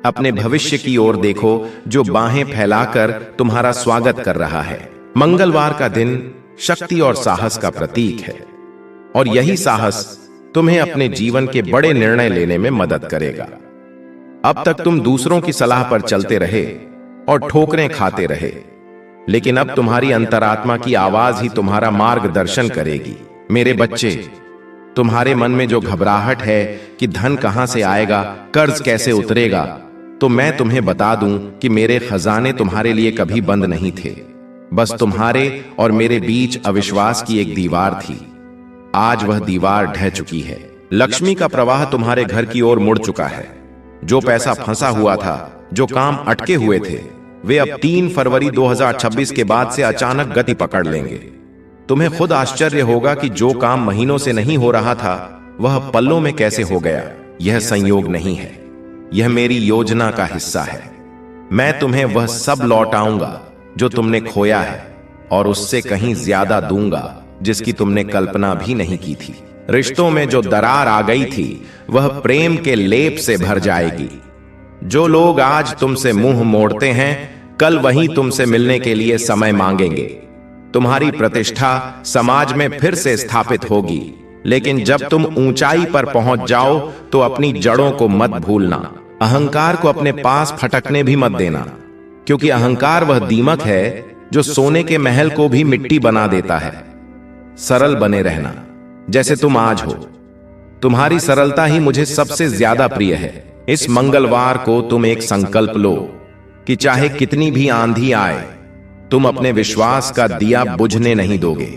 अपने भविष्य की ओर देखो, जो बाहें फैलाकर तुम्हारा स्वागत कर रहा है। मंगलवार का दिन शक्ति और साहस का प्रतीक है, और यही साहस तुम्हें अपने जीवन के बड़े निर्णय लेने में मदद करेगा। अब तक तुम दूसरों की सलाह पर चलते रहे और ठोकरें खाते रहे, लेकिन अब तुम्हारी अंतरात्मा की आवाज ही तुम्हारा मार्गदर्शन करेगी। मेरे बच्चे, तुम्हारे मन में जो घबराहट है कि धन कहां से आएगा, कर्ज कैसे उतरेगा, तो मैं तुम्हें बता दूं कि मेरे खजाने तुम्हारे लिए कभी बंद नहीं थे। बस तुम्हारे और मेरे बीच अविश्वास की एक दीवार थी। आज वह दीवार ढह चुकी है। लक्ष्मी का प्रवाह तुम्हारे घर की ओर मुड़ चुका है। जो पैसा फंसा हुआ था, जो काम अटके हुए थे, वे अब 3 फरवरी 2026 के बाद से अचानक गति पकड़ लेंगे। तुम्हें खुद आश्चर्य होगा कि जो काम महीनों से नहीं हो रहा था, वह पलों में कैसे हो गया। यह संयोग नहीं है, यह मेरी योजना का हिस्सा है। मैं तुम्हें वह सब लौटाऊंगा जो तुमने खोया है, और उससे कहीं ज्यादा दूंगा जिसकी तुमने कल्पना भी नहीं की थी। रिश्तों में जो दरार आ गई थी, वह प्रेम के लेप से भर जाएगी। जो लोग आज तुमसे मुंह मोड़ते हैं, कल वहीं तुमसे मिलने के लिए समय मांगेंगे। तुम्हारी प्रतिष्ठा समाज में फिर से स्थापित होगी, लेकिन जब तुम ऊंचाई पर पहुंच जाओ तो अपनी जड़ों को मत भूलना। अहंकार को अपने पास फटकने भी मत देना, क्योंकि अहंकार वह दीमक है जो सोने के महल को भी मिट्टी बना देता है। सरल बने रहना, जैसे तुम आज हो। तुम्हारी सरलता ही मुझे सबसे ज्यादा प्रिय है। इस मंगलवार को तुम एक संकल्प लो कि चाहे कितनी भी आंधी आए, तुम अपने विश्वास का दिया बुझने नहीं दोगे।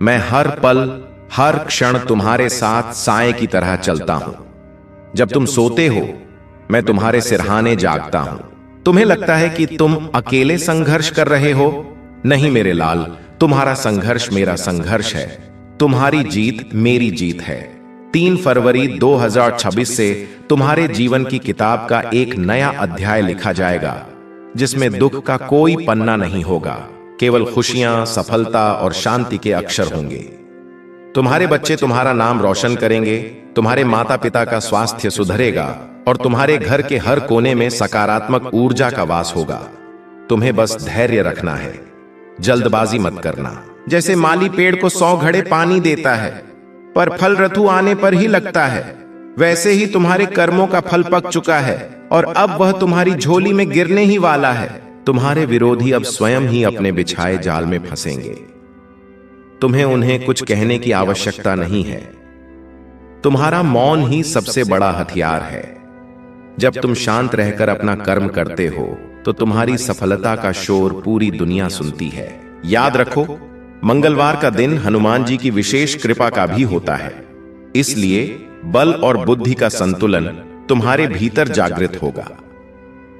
मैं हर पल, हर क्षण तुम्हारे साथ साए की तरह चलता हूं। जब तुम सोते हो, मैं तुम्हारे सिरहाने जागता हूं। तुम्हें लगता है कि तुम अकेले संघर्ष कर रहे हो? नहीं मेरे लाल, तुम्हारा संघर्ष मेरा संघर्ष है। तुम्हारी जीत मेरी जीत है। 3 फरवरी 2026 से तुम्हारे जीवन की किताब का एक नया अध्याय लिखा जाएगा, जिसमें दुख का कोई पन्ना नहीं होगा। केवल खुशियां, सफलता और शांति के अक्षर होंगे। तुम्हारे बच्चे तुम्हारा नाम रोशन करेंगे, तुम्हारे माता पिता का स्वास्थ्य सुधरेगा, और तुम्हारे घर के हर कोने में सकारात्मक ऊर्जा का वास होगा। तुम्हें बस धैर्य रखना है, जल्दबाजी मत करना। जैसे माली पेड़ को 100 घड़े पानी देता है, पर फल ऋतु आने पर ही लगता है, वैसे ही तुम्हारे कर्मों का फल पक चुका है, और अब वह तुम्हारी झोली में गिरने ही वाला है। तुम्हारे विरोधी अब स्वयं ही अपने बिछाए जाल में फंसेंगे। तुम्हें उन्हें कुछ कहने की आवश्यकता नहीं है। तुम्हारा मौन ही सबसे बड़ा हथियार है। जब तुम शांत रहकर अपना कर्म करते हो, तो तुम्हारी सफलता का शोर पूरी दुनिया सुनती है। याद रखो, मंगलवार का दिन हनुमान जी की विशेष कृपा का भी होता है। इसलिए बल और बुद्धि का संतुलन तुम्हारे भीतर जागृत होगा।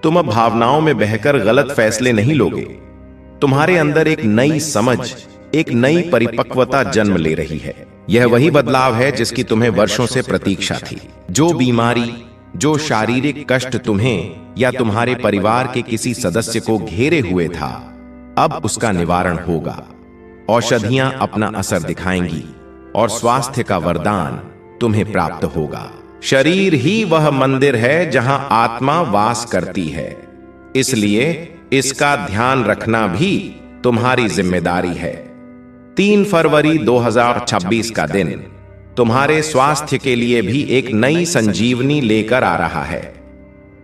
तुम अब भावनाओं में बहकर गलत फैसले नहीं लोगे। तुम्हारे अंदर एक नई समझ, एक नई परिपक्वता जन्म ले रही है। यह वही बदलाव है जिसकी तुम्हें वर्षों से प्रतीक्षा थी। जो बीमारी, जो शारीरिक कष्ट तुम्हें या तुम्हारे परिवार के किसी सदस्य को घेरे हुए था, अब उसका निवारण होगा। औषधियां अपना असर दिखाएंगी, और स्वास्थ्य का वरदान तुम्हें प्राप्त होगा। शरीर ही वह मंदिर है जहां आत्मा वास करती है, इसलिए इसका ध्यान रखना भी तुम्हारी जिम्मेदारी है। 3 फरवरी 2026 का दिन तुम्हारे स्वास्थ्य के लिए भी एक नई संजीवनी लेकर आ रहा है।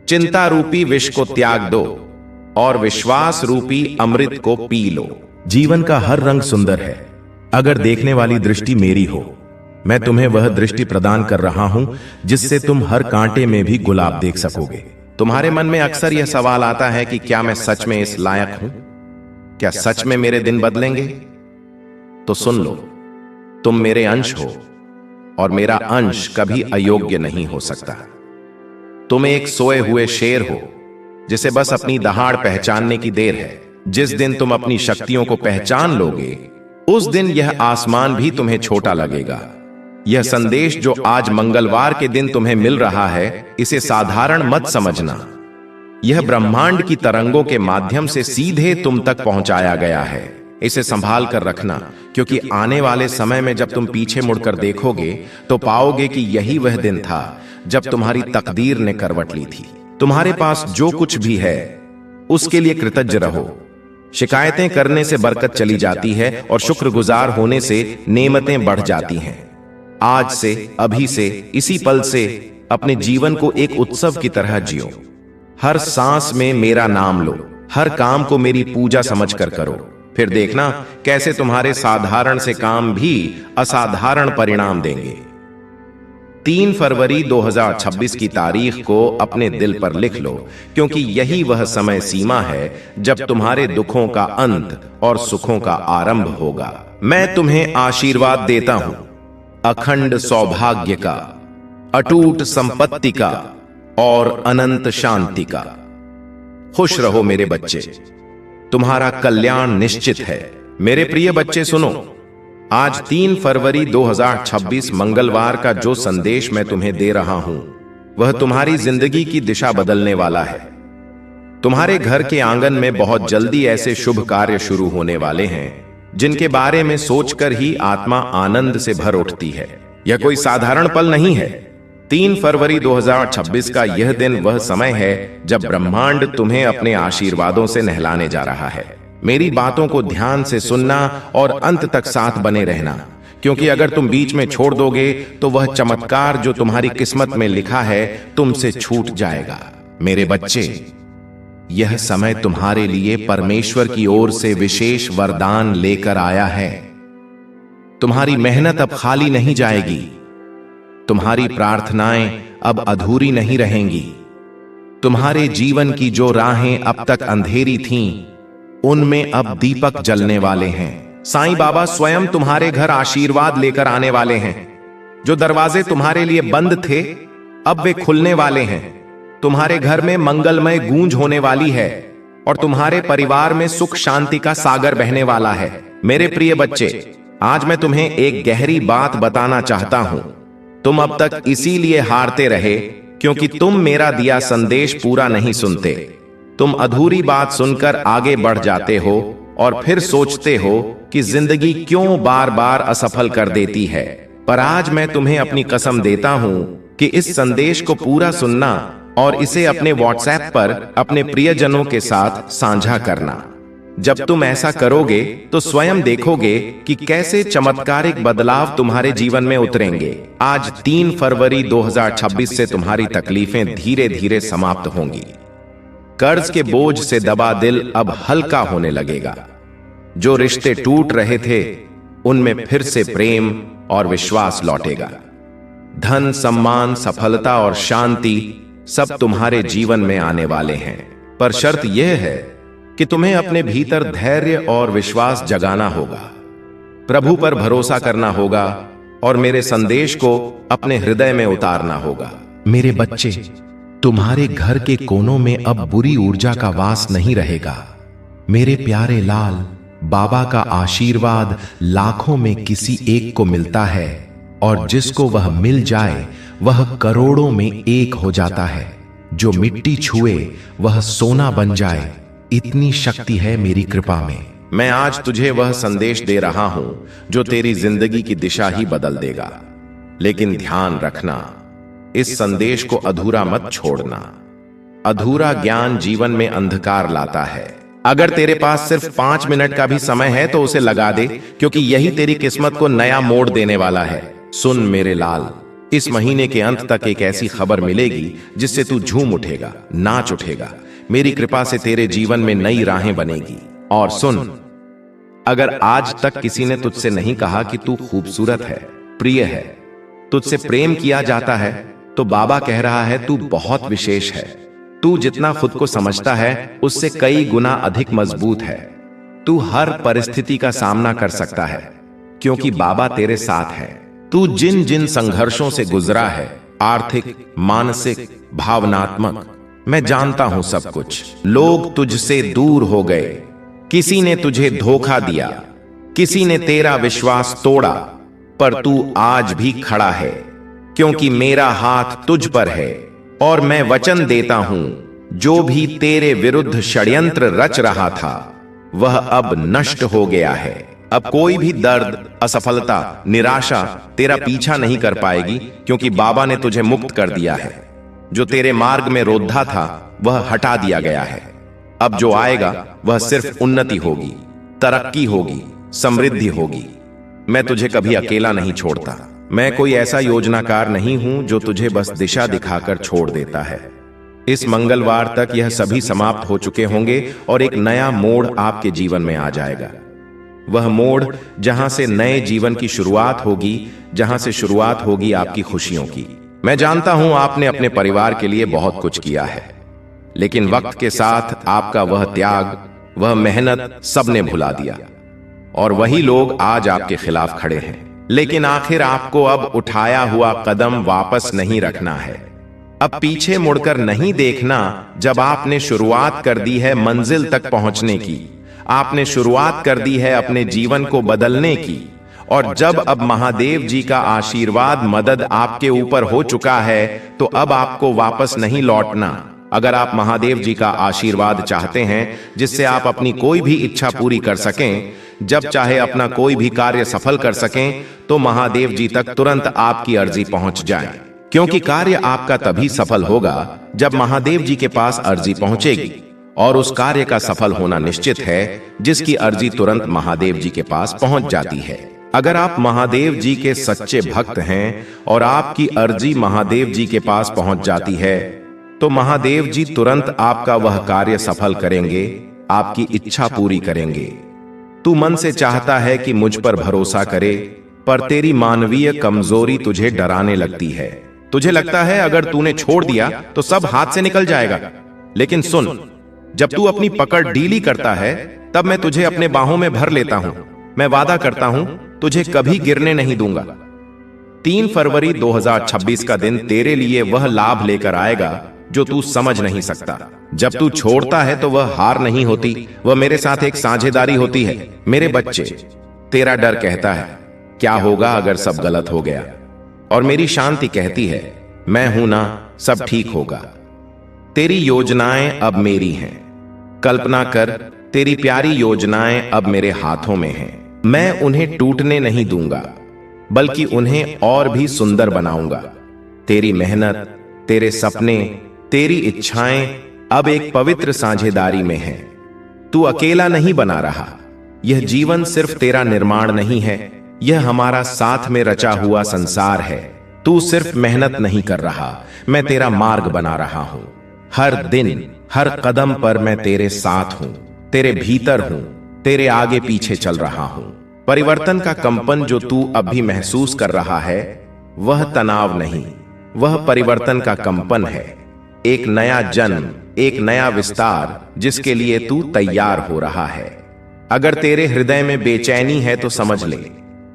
चिंता रूपी विष को त्याग दो और विश्वास रूपी अमृत को पी लो। जीवन का हर रंग सुंदर है, अगर देखने वाली दृष्टि मेरी हो। मैं तुम्हें वह दृष्टि प्रदान कर रहा हूं जिससे तुम हर कांटे में भी गुलाब देख सकोगे। तुम्हारे मन में अक्सर यह सवाल आता है कि क्या मैं सच में इस लायक हूं? क्या सच में मेरे दिन बदलेंगे? तो सुन लो, तुम मेरे अंश हो, और मेरा अंश कभी अयोग्य नहीं हो सकता। तुम एक सोए हुए शेर हो, जिसे बस अपनी दहाड़ पहचानने की देर है। जिस दिन तुम अपनी शक्तियों को पहचान लोगे, उस दिन यह आसमान भी तुम्हें छोटा लगेगा। यह संदेश जो आज मंगलवार के दिन तुम्हें मिल रहा है, इसे साधारण मत समझना। यह ब्रह्मांड की तरंगों के माध्यम से सीधे तुम तक पहुंचाया गया है। इसे संभाल कर रखना, क्योंकि आने वाले समय में जब तुम पीछे मुड़कर देखोगे तो पाओगे कि यही वह दिन था जब तुम्हारी तकदीर ने करवट ली थी। तुम्हारे पास जो कुछ भी है उसके लिए कृतज्ञ रहो। शिकायतें करने से बरकत चली जाती है और शुक्रगुजार होने से नेमतें बढ़ जाती हैं। आज से, अभी से, इसी पल से अपने जीवन को एक उत्सव की तरह जियो। हर सांस में मेरा नाम लो, हर काम को मेरी पूजा समझकर करो। फिर देखना कैसे तुम्हारे साधारण से काम भी असाधारण परिणाम देंगे। 3 फरवरी 2026 की तारीख को अपने दिल पर लिख लो, क्योंकि यही वह समय सीमा है जब तुम्हारे दुखों का अंत और सुखों का आरंभ होगा। मैं तुम्हें आशीर्वाद देता हूं, अखंड सौभाग्य का, अटूट संपत्ति का और अनंत शांति का। खुश रहो मेरे बच्चे, तुम्हारा कल्याण निश्चित है। मेरे प्रिय बच्चे सुनो, आज 3 फरवरी 2026 मंगलवार का जो संदेश मैं तुम्हें दे रहा हूं वह तुम्हारी जिंदगी की दिशा बदलने वाला है। तुम्हारे घर के आंगन में बहुत जल्दी ऐसे शुभ कार्य शुरू होने वाले हैं जिनके बारे में सोचकर ही आत्मा आनंद से भर उठती है। यह कोई साधारण पल नहीं है। 3 फरवरी 2026 का यह दिन वह समय है जब ब्रह्मांड तुम्हें अपने आशीर्वादों से नहलाने जा रहा है। मेरी बातों को ध्यान से सुनना और अंत तक साथ बने रहना, क्योंकि अगर तुम बीच में छोड़ दोगे तो वह चमत्कार जो तुम्हारी किस्मत में लिखा है तुमसे छूट जाएगा। मेरे बच्चे, यह समय तुम्हारे लिए परमेश्वर की ओर से विशेष वरदान लेकर आया है। तुम्हारी मेहनत अब खाली नहीं जाएगी, तुम्हारी प्रार्थनाएं अब अधूरी नहीं रहेंगी। तुम्हारे जीवन की जो राहें अब तक अंधेरी थीं, उनमें अब दीपक जलने वाले हैं। साईं बाबा स्वयं तुम्हारे घर आशीर्वाद लेकर आने वाले हैं। जो दरवाजे तुम्हारे लिए बंद थे अब वे खुलने वाले हैं। तुम्हारे घर में मंगलमय गूंज होने वाली है और तुम्हारे परिवार में सुख शांति का सागर बहने वाला है। मेरे प्रिय बच्चे, आज मैं तुम्हें एक गहरी बात बताना चाहता हूं। तुम अब तक इसीलिए हारते रहे क्योंकि तुम मेरा दिया संदेश पूरा नहीं सुनते। तुम अधूरी बात सुनकर आगे बढ़ जाते हो और फिर सोचते हो कि जिंदगी क्यों बार बार असफल कर देती है। पर आज मैं तुम्हें अपनी कसम देता हूं कि इस संदेश को पूरा सुनना और इसे अपने व्हाट्सएप पर अपने प्रियजनों के साथ साझा करना। जब तुम ऐसा करोगे तो स्वयं देखोगे कि कैसे चमत्कारिक बदलाव तुम्हारे जीवन में उतरेंगे। आज 3 फरवरी 2026 से तुम्हारी तकलीफें धीरे धीरे समाप्त होंगी। कर्ज के बोझ से दबा दिल अब हल्का होने लगेगा। जो रिश्ते टूट रहे थे उनमें फिर से प्रेम और विश्वास लौटेगा। धन, सम्मान, सफलता और शांति सब तुम्हारे जीवन में आने वाले हैं। पर शर्त यह है कि तुम्हें अपने भीतर धैर्य और विश्वास जगाना होगा, प्रभु पर भरोसा करना होगा और मेरे संदेश को अपने हृदय में उतारना होगा। मेरे बच्चे, तुम्हारे घर के कोनों में अब बुरी ऊर्जा का वास नहीं रहेगा। मेरे प्यारे लाल, बाबा का आशीर्वाद लाखों में किसी एक को मिलता है और जिसको वह मिल जाए वह करोड़ों में एक हो जाता है। जो मिट्टी छुए वह सोना बन जाए, इतनी शक्ति है मेरी कृपा में। मैं आज तुझे वह संदेश दे रहा हूं जो तेरी जिंदगी की दिशा ही बदल देगा। लेकिन ध्यान रखना, इस संदेश को अधूरा मत छोड़ना। अधूरा ज्ञान जीवन में अंधकार लाता है। अगर तेरे पास सिर्फ 5 मिनट का भी समय है तो उसे लगा दे, क्योंकि यही तेरी किस्मत को नया मोड़ देने वाला है। सुन मेरे लाल, इस महीने के अंत तक एक ऐसी खबर मिलेगी जिससे तू झूम उठेगा, नाच उठेगा। मेरी कृपा से तेरे जीवन में नई राहें बनेगी। और सुन, अगर आज तक किसी ने तुझसे नहीं कहा कि तू खूबसूरत है, प्रिय है, तुझसे प्रेम किया जाता है, तो बाबा कह रहा है तू बहुत विशेष है। तू जितना खुद को समझता है उससे कई गुना अधिक मजबूत है। तू हर परिस्थिति का सामना कर सकता है क्योंकि बाबा तेरे साथ है। तू जिन जिन संघर्षों से गुजरा है, आर्थिक, मानसिक, भावनात्मक, मैं जानता हूं सब कुछ। लोग तुझसे दूर हो गए, किसी ने तुझे धोखा दिया, किसी ने तेरा विश्वास तोड़ा, पर तू आज भी खड़ा है क्योंकि मेरा हाथ तुझ पर है और मैं वचन देता हूं, जो भी तेरे विरुद्ध षड्यंत्र रच रहा था वह अब नष्ट हो गया है। अब कोई भी दर्द, असफलता, निराशा तेरा पीछा नहीं कर पाएगी, क्योंकि बाबा ने तुझे मुक्त कर दिया है। जो तेरे मार्ग में रोधा था वह हटा दिया गया है। अब जो आएगा वह सिर्फ उन्नति होगी, तरक्की होगी, समृद्धि होगी। मैं तुझे कभी अकेला नहीं छोड़ता। मैं कोई ऐसा योजनाकार नहीं हूं जो तुझे बस दिशा दिखाकर छोड़ देता है। इस मंगलवार तक यह सभी समाप्त हो चुके होंगे और एक नया मोड़ आपके जीवन में आ जाएगा। वह मोड़ जहां से नए जीवन की शुरुआत होगी, जहां से शुरुआत होगी आपकी खुशियों की। मैं जानता हूं आपने अपने परिवार के लिए बहुत कुछ किया है, लेकिन वक्त के साथ आपका वह त्याग, वह मेहनत सबने भुला दिया और वही लोग आज आपके खिलाफ खड़े हैं। लेकिन आखिर आपको अब उठाया हुआ कदम वापस नहीं रखना है। अब पीछे मुड़कर नहीं देखना। जब आपने शुरुआत कर दी है मंजिल तक पहुंचने की, आपने शुरुआत कर दी है अपने जीवन को बदलने की, और जब अब महादेव जी का आशीर्वाद, मदद आपके ऊपर हो चुका है, तो अब आपको वापस नहीं लौटना। अगर आप महादेव जी का आशीर्वाद चाहते हैं जिससे आप अपनी कोई भी इच्छा पूरी कर सकें, जब चाहे अपना कोई भी कार्य सफल कर सकें, तो महादेव जी तक तुरंत आपकी अर्जी पहुंच जाए। क्योंकि कार्य आपका तभी सफल होगा जब महादेव जी के पास अर्जी पहुंचेगी, और उस कार्य का सफल होना निश्चित है जिसकी अर्जी तुरंत महादेव जी के पास पहुंच जाती है। अगर आप महादेव जी के सच्चे भक्त हैं और आपकी अर्जी महादेव जी के पास पहुंच जाती है, तो महादेव जी तुरंत आपका वह कार्य सफल करेंगे, आपकी इच्छा पूरी करेंगे। तू मन से चाहता है कि मुझ पर भरोसा करे, पर तेरी मानवीय कमजोरी तुझे डराने लगती है। तुझे लगता है अगर तूने छोड़ दिया तो सब हाथ से निकल जाएगा। लेकिन सुन, जब तू अपनी पकड़ ढीली करता है, तब मैं तुझे अपने बाहों में भर लेता हूं। मैं वादा करता हूं, तुझे कभी गिरने नहीं दूंगा। 3 फरवरी 2026 का दिन तेरे लिए वह लाभ लेकर आएगा जो तू समझ नहीं सकता। जब तू छोड़ता है तो वह हार नहीं होती, वह मेरे साथ एक साझेदारी होती है। मेरे बच्चे, तेरा डर कहता है क्या होगा अगर सब गलत हो गया, और मेरी शांति कहती है मैं हूं ना, सब ठीक होगा। तेरी योजनाएं अब मेरी हैं। कल्पना कर, तेरी प्यारी योजनाएं अब मेरे हाथों में हैं। मैं उन्हें टूटने नहीं दूंगा, बल्कि उन्हें और भी सुंदर बनाऊंगा। तेरी मेहनत, तेरे सपने, तेरी इच्छाएं अब एक पवित्र साझेदारी में हैं। तू अकेला नहीं बना रहा। यह जीवन सिर्फ तेरा निर्माण नहीं है, यह हमारा साथ में रचा हुआ संसार है। तू सिर्फ मेहनत नहीं कर रहा, मैं तेरा मार्ग बना रहा हूं। हर दिन, हर कदम पर मैं तेरे साथ हूं, तेरे भीतर हूं, तेरे आगे पीछे चल रहा हूं। परिवर्तन का कंपन जो तू अब भी महसूस कर रहा है, वह तनाव नहीं, वह परिवर्तन का कंपन है। एक नया जन्म, एक नया विस्तार जिसके लिए तू तैयार हो रहा है। अगर तेरे हृदय में बेचैनी है तो समझ ले,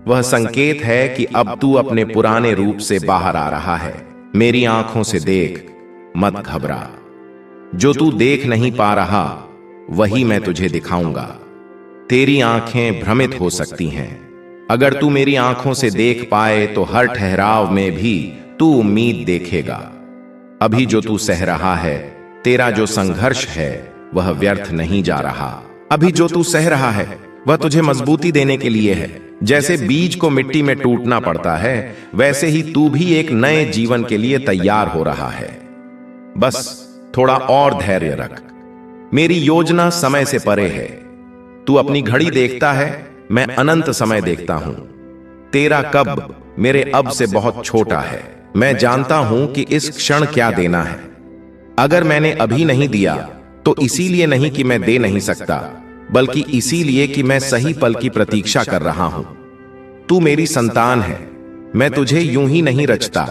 वह संकेत है कि अब तू अपने पुराने रूप से बाहर आ रहा है। मेरी आंखों से देख, मत घबरा। जो तू देख नहीं पा रहा वही मैं तुझे दिखाऊंगा। तेरी आंखें भ्रमित हो सकती हैं। अगर तू मेरी आंखों से देख पाए तो हर ठहराव में भी तू उम्मीद देखेगा। अभी जो तू सह रहा है, तेरा जो संघर्ष है, वह व्यर्थ नहीं जा रहा। अभी जो तू सह रहा है वह तुझे मजबूती देने के लिए है। जैसे बीज को मिट्टी में टूटना पड़ता है, वैसे ही तू भी एक नए जीवन के लिए तैयार हो रहा है। बस थोड़ा और धैर्य रख। मेरी योजना समय से परे है। तू अपनी घड़ी देखता है, मैं अनंत समय देखता हूं। तेरा कब मेरे अब से बहुत छोटा है। मैं जानता हूं कि इस क्षण क्या देना है। अगर मैंने अभी नहीं दिया तो इसीलिए नहीं कि मैं दे नहीं सकता, बल्कि इसीलिए कि मैं सही पल की प्रतीक्षा कर रहा हूं। तू मेरी संतान है। मैं तुझे यूं ही नहीं रचता,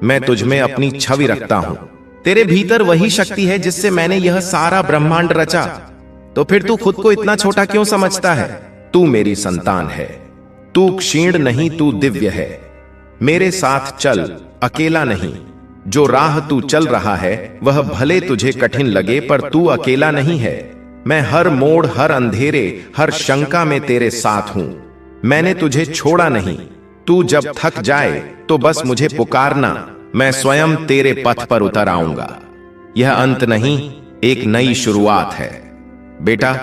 मैं तुझमें अपनी छवि रखता हूं। तेरे भीतर वही शक्ति है जिससे मैंने यह सारा ब्रह्मांड रचा। तो फिर तू खुद को इतना छोटा क्यों समझता है? तू मेरी संतान है। तू क्षीण नहीं, तू दिव्य है। मेरे साथ चल, अकेला नहीं। जो राह तू चल रहा है वह भले तुझे कठिन लगे, पर तू अकेला नहीं है। मैं हर मोड़, हर अंधेरे, हर शंका में तेरे साथ हूं। मैंने तुझे छोड़ा नहीं। तू जब थक जाए तो बस मुझे पुकारना, मैं स्वयं तेरे पथ पर उतर आऊंगा। यह अंत नहीं, एक नई शुरुआत है। बेटा,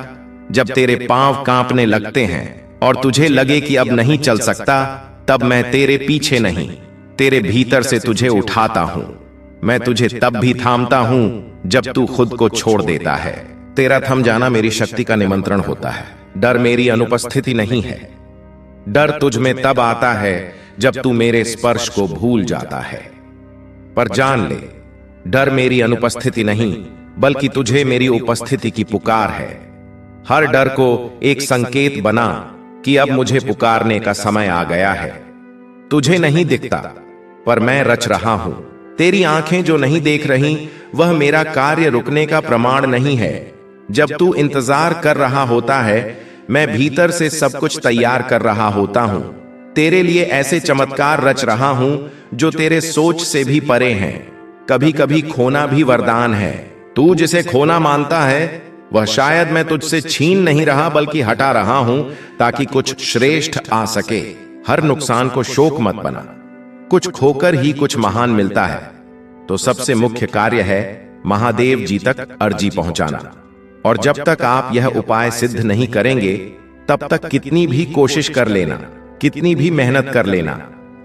जब तेरे पांव कांपने लगते हैं और तुझे लगे कि अब नहीं चल सकता, तब मैं तेरे पीछे नहीं, तेरे भीतर से तुझे उठाता हूं। मैं तुझे तब भी थामता हूं जब तू खुद को छोड़ देता है। तेरा थम जाना मेरी शक्ति का निमंत्रण होता है। डर मेरी अनुपस्थिति नहीं है। डर तुझ में तब आता है जब तू मेरे स्पर्श को भूल जाता है। पर जान ले, डर मेरी अनुपस्थिति नहीं, बल्कि तुझे मेरी उपस्थिति की पुकार है। हर डर को एक संकेत बना कि अब मुझे पुकारने का समय आ गया है। तुझे नहीं दिखता, पर मैं रच रहा हूं। तेरी आंखें जो नहीं देख रही, वह मेरा कार्य रुकने का प्रमाण नहीं है। जब तू इंतजार कर रहा होता है, मैं भीतर से सब कुछ तैयार कर रहा होता हूं। तेरे लिए ऐसे चमत्कार रच रहा हूं जो तेरे सोच से भी परे हैं। कभी कभी खोना भी वरदान है। तू जिसे खोना मानता है, वह शायद मैं तुझसे छीन नहीं रहा बल्कि हटा रहा हूं, ताकि कुछ श्रेष्ठ आ सके। हर नुकसान को शोक मत बना। कुछ खोकर ही कुछ महान मिलता है। तो सबसे मुख्य कार्य है महादेव जी तक अर्जी पहुंचाना। और जब तक आप यह उपाय सिद्ध नहीं करेंगे, तब तक कितनी भी कोशिश कर लेना, कितनी भी मेहनत कर लेना,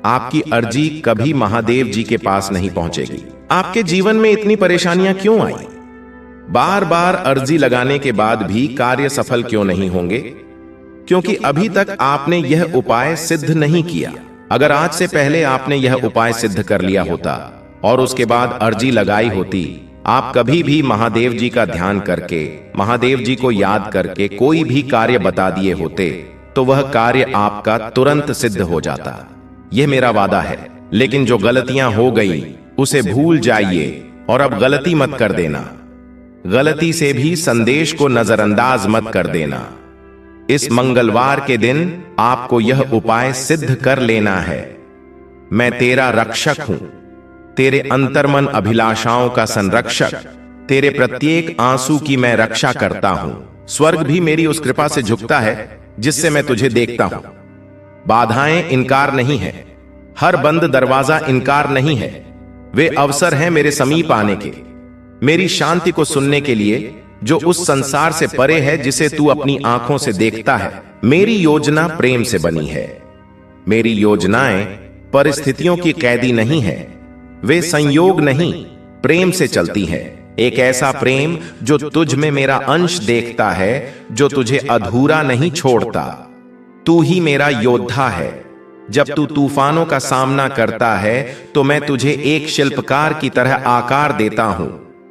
आपकी अर्जी कभी महादेव जी के पास नहीं पहुंचेगी। आपके जीवन में इतनी परेशानियां क्यों आई? बार बार अर्जी लगाने के बाद भी कार्य सफल क्यों नहीं होंगे? क्योंकि अभी तक आपने यह उपाय सिद्ध नहीं किया। अगर आज से पहले आपने यह उपाय सिद्ध कर लिया होता और उसके बाद अर्जी लगाई होती, आप कभी भी महादेव जी का ध्यान करके, महादेव जी को याद करके कोई भी कार्य बता दिए होते, तो वह कार्य आपका तुरंत सिद्ध हो जाता। यह मेरा वादा है। लेकिन जो गलतियां हो गई उसे भूल जाइए और अब गलती मत कर देना। गलती से भी संदेश को नजरअंदाज मत कर देना। इस मंगलवार के दिन आपको यह उपाय सिद्ध कर लेना है। मैं तेरा रक्षक हूं, तेरे अंतर्मन अभिलाषाओं का संरक्षक। तेरे प्रत्येक आंसू की मैं रक्षा करता हूं। स्वर्ग भी मेरी उस कृपा से झुकता है जिससे मैं तुझे देखता हूं। बाधाएं इनकार नहीं है, हर बंद दरवाजा इनकार नहीं है। वे अवसर हैं मेरे समीप आने के, मेरी शांति को सुनने के लिए, जो उस संसार से परे है जिसे तू अपनी आंखों से देखता है। मेरी योजना प्रेम से बनी है। मेरी योजनाएं परिस्थितियों की कैदी नहीं है। वे संयोग नहीं, प्रेम से चलती हैं। एक ऐसा प्रेम जो तुझ में मेरा अंश देखता है, जो तुझे अधूरा नहीं छोड़ता। तू ही मेरा योद्धा है। जब तू तूफानों का सामना करता है, तो मैं तुझे एक शिल्पकार की तरह आकार देता हूं।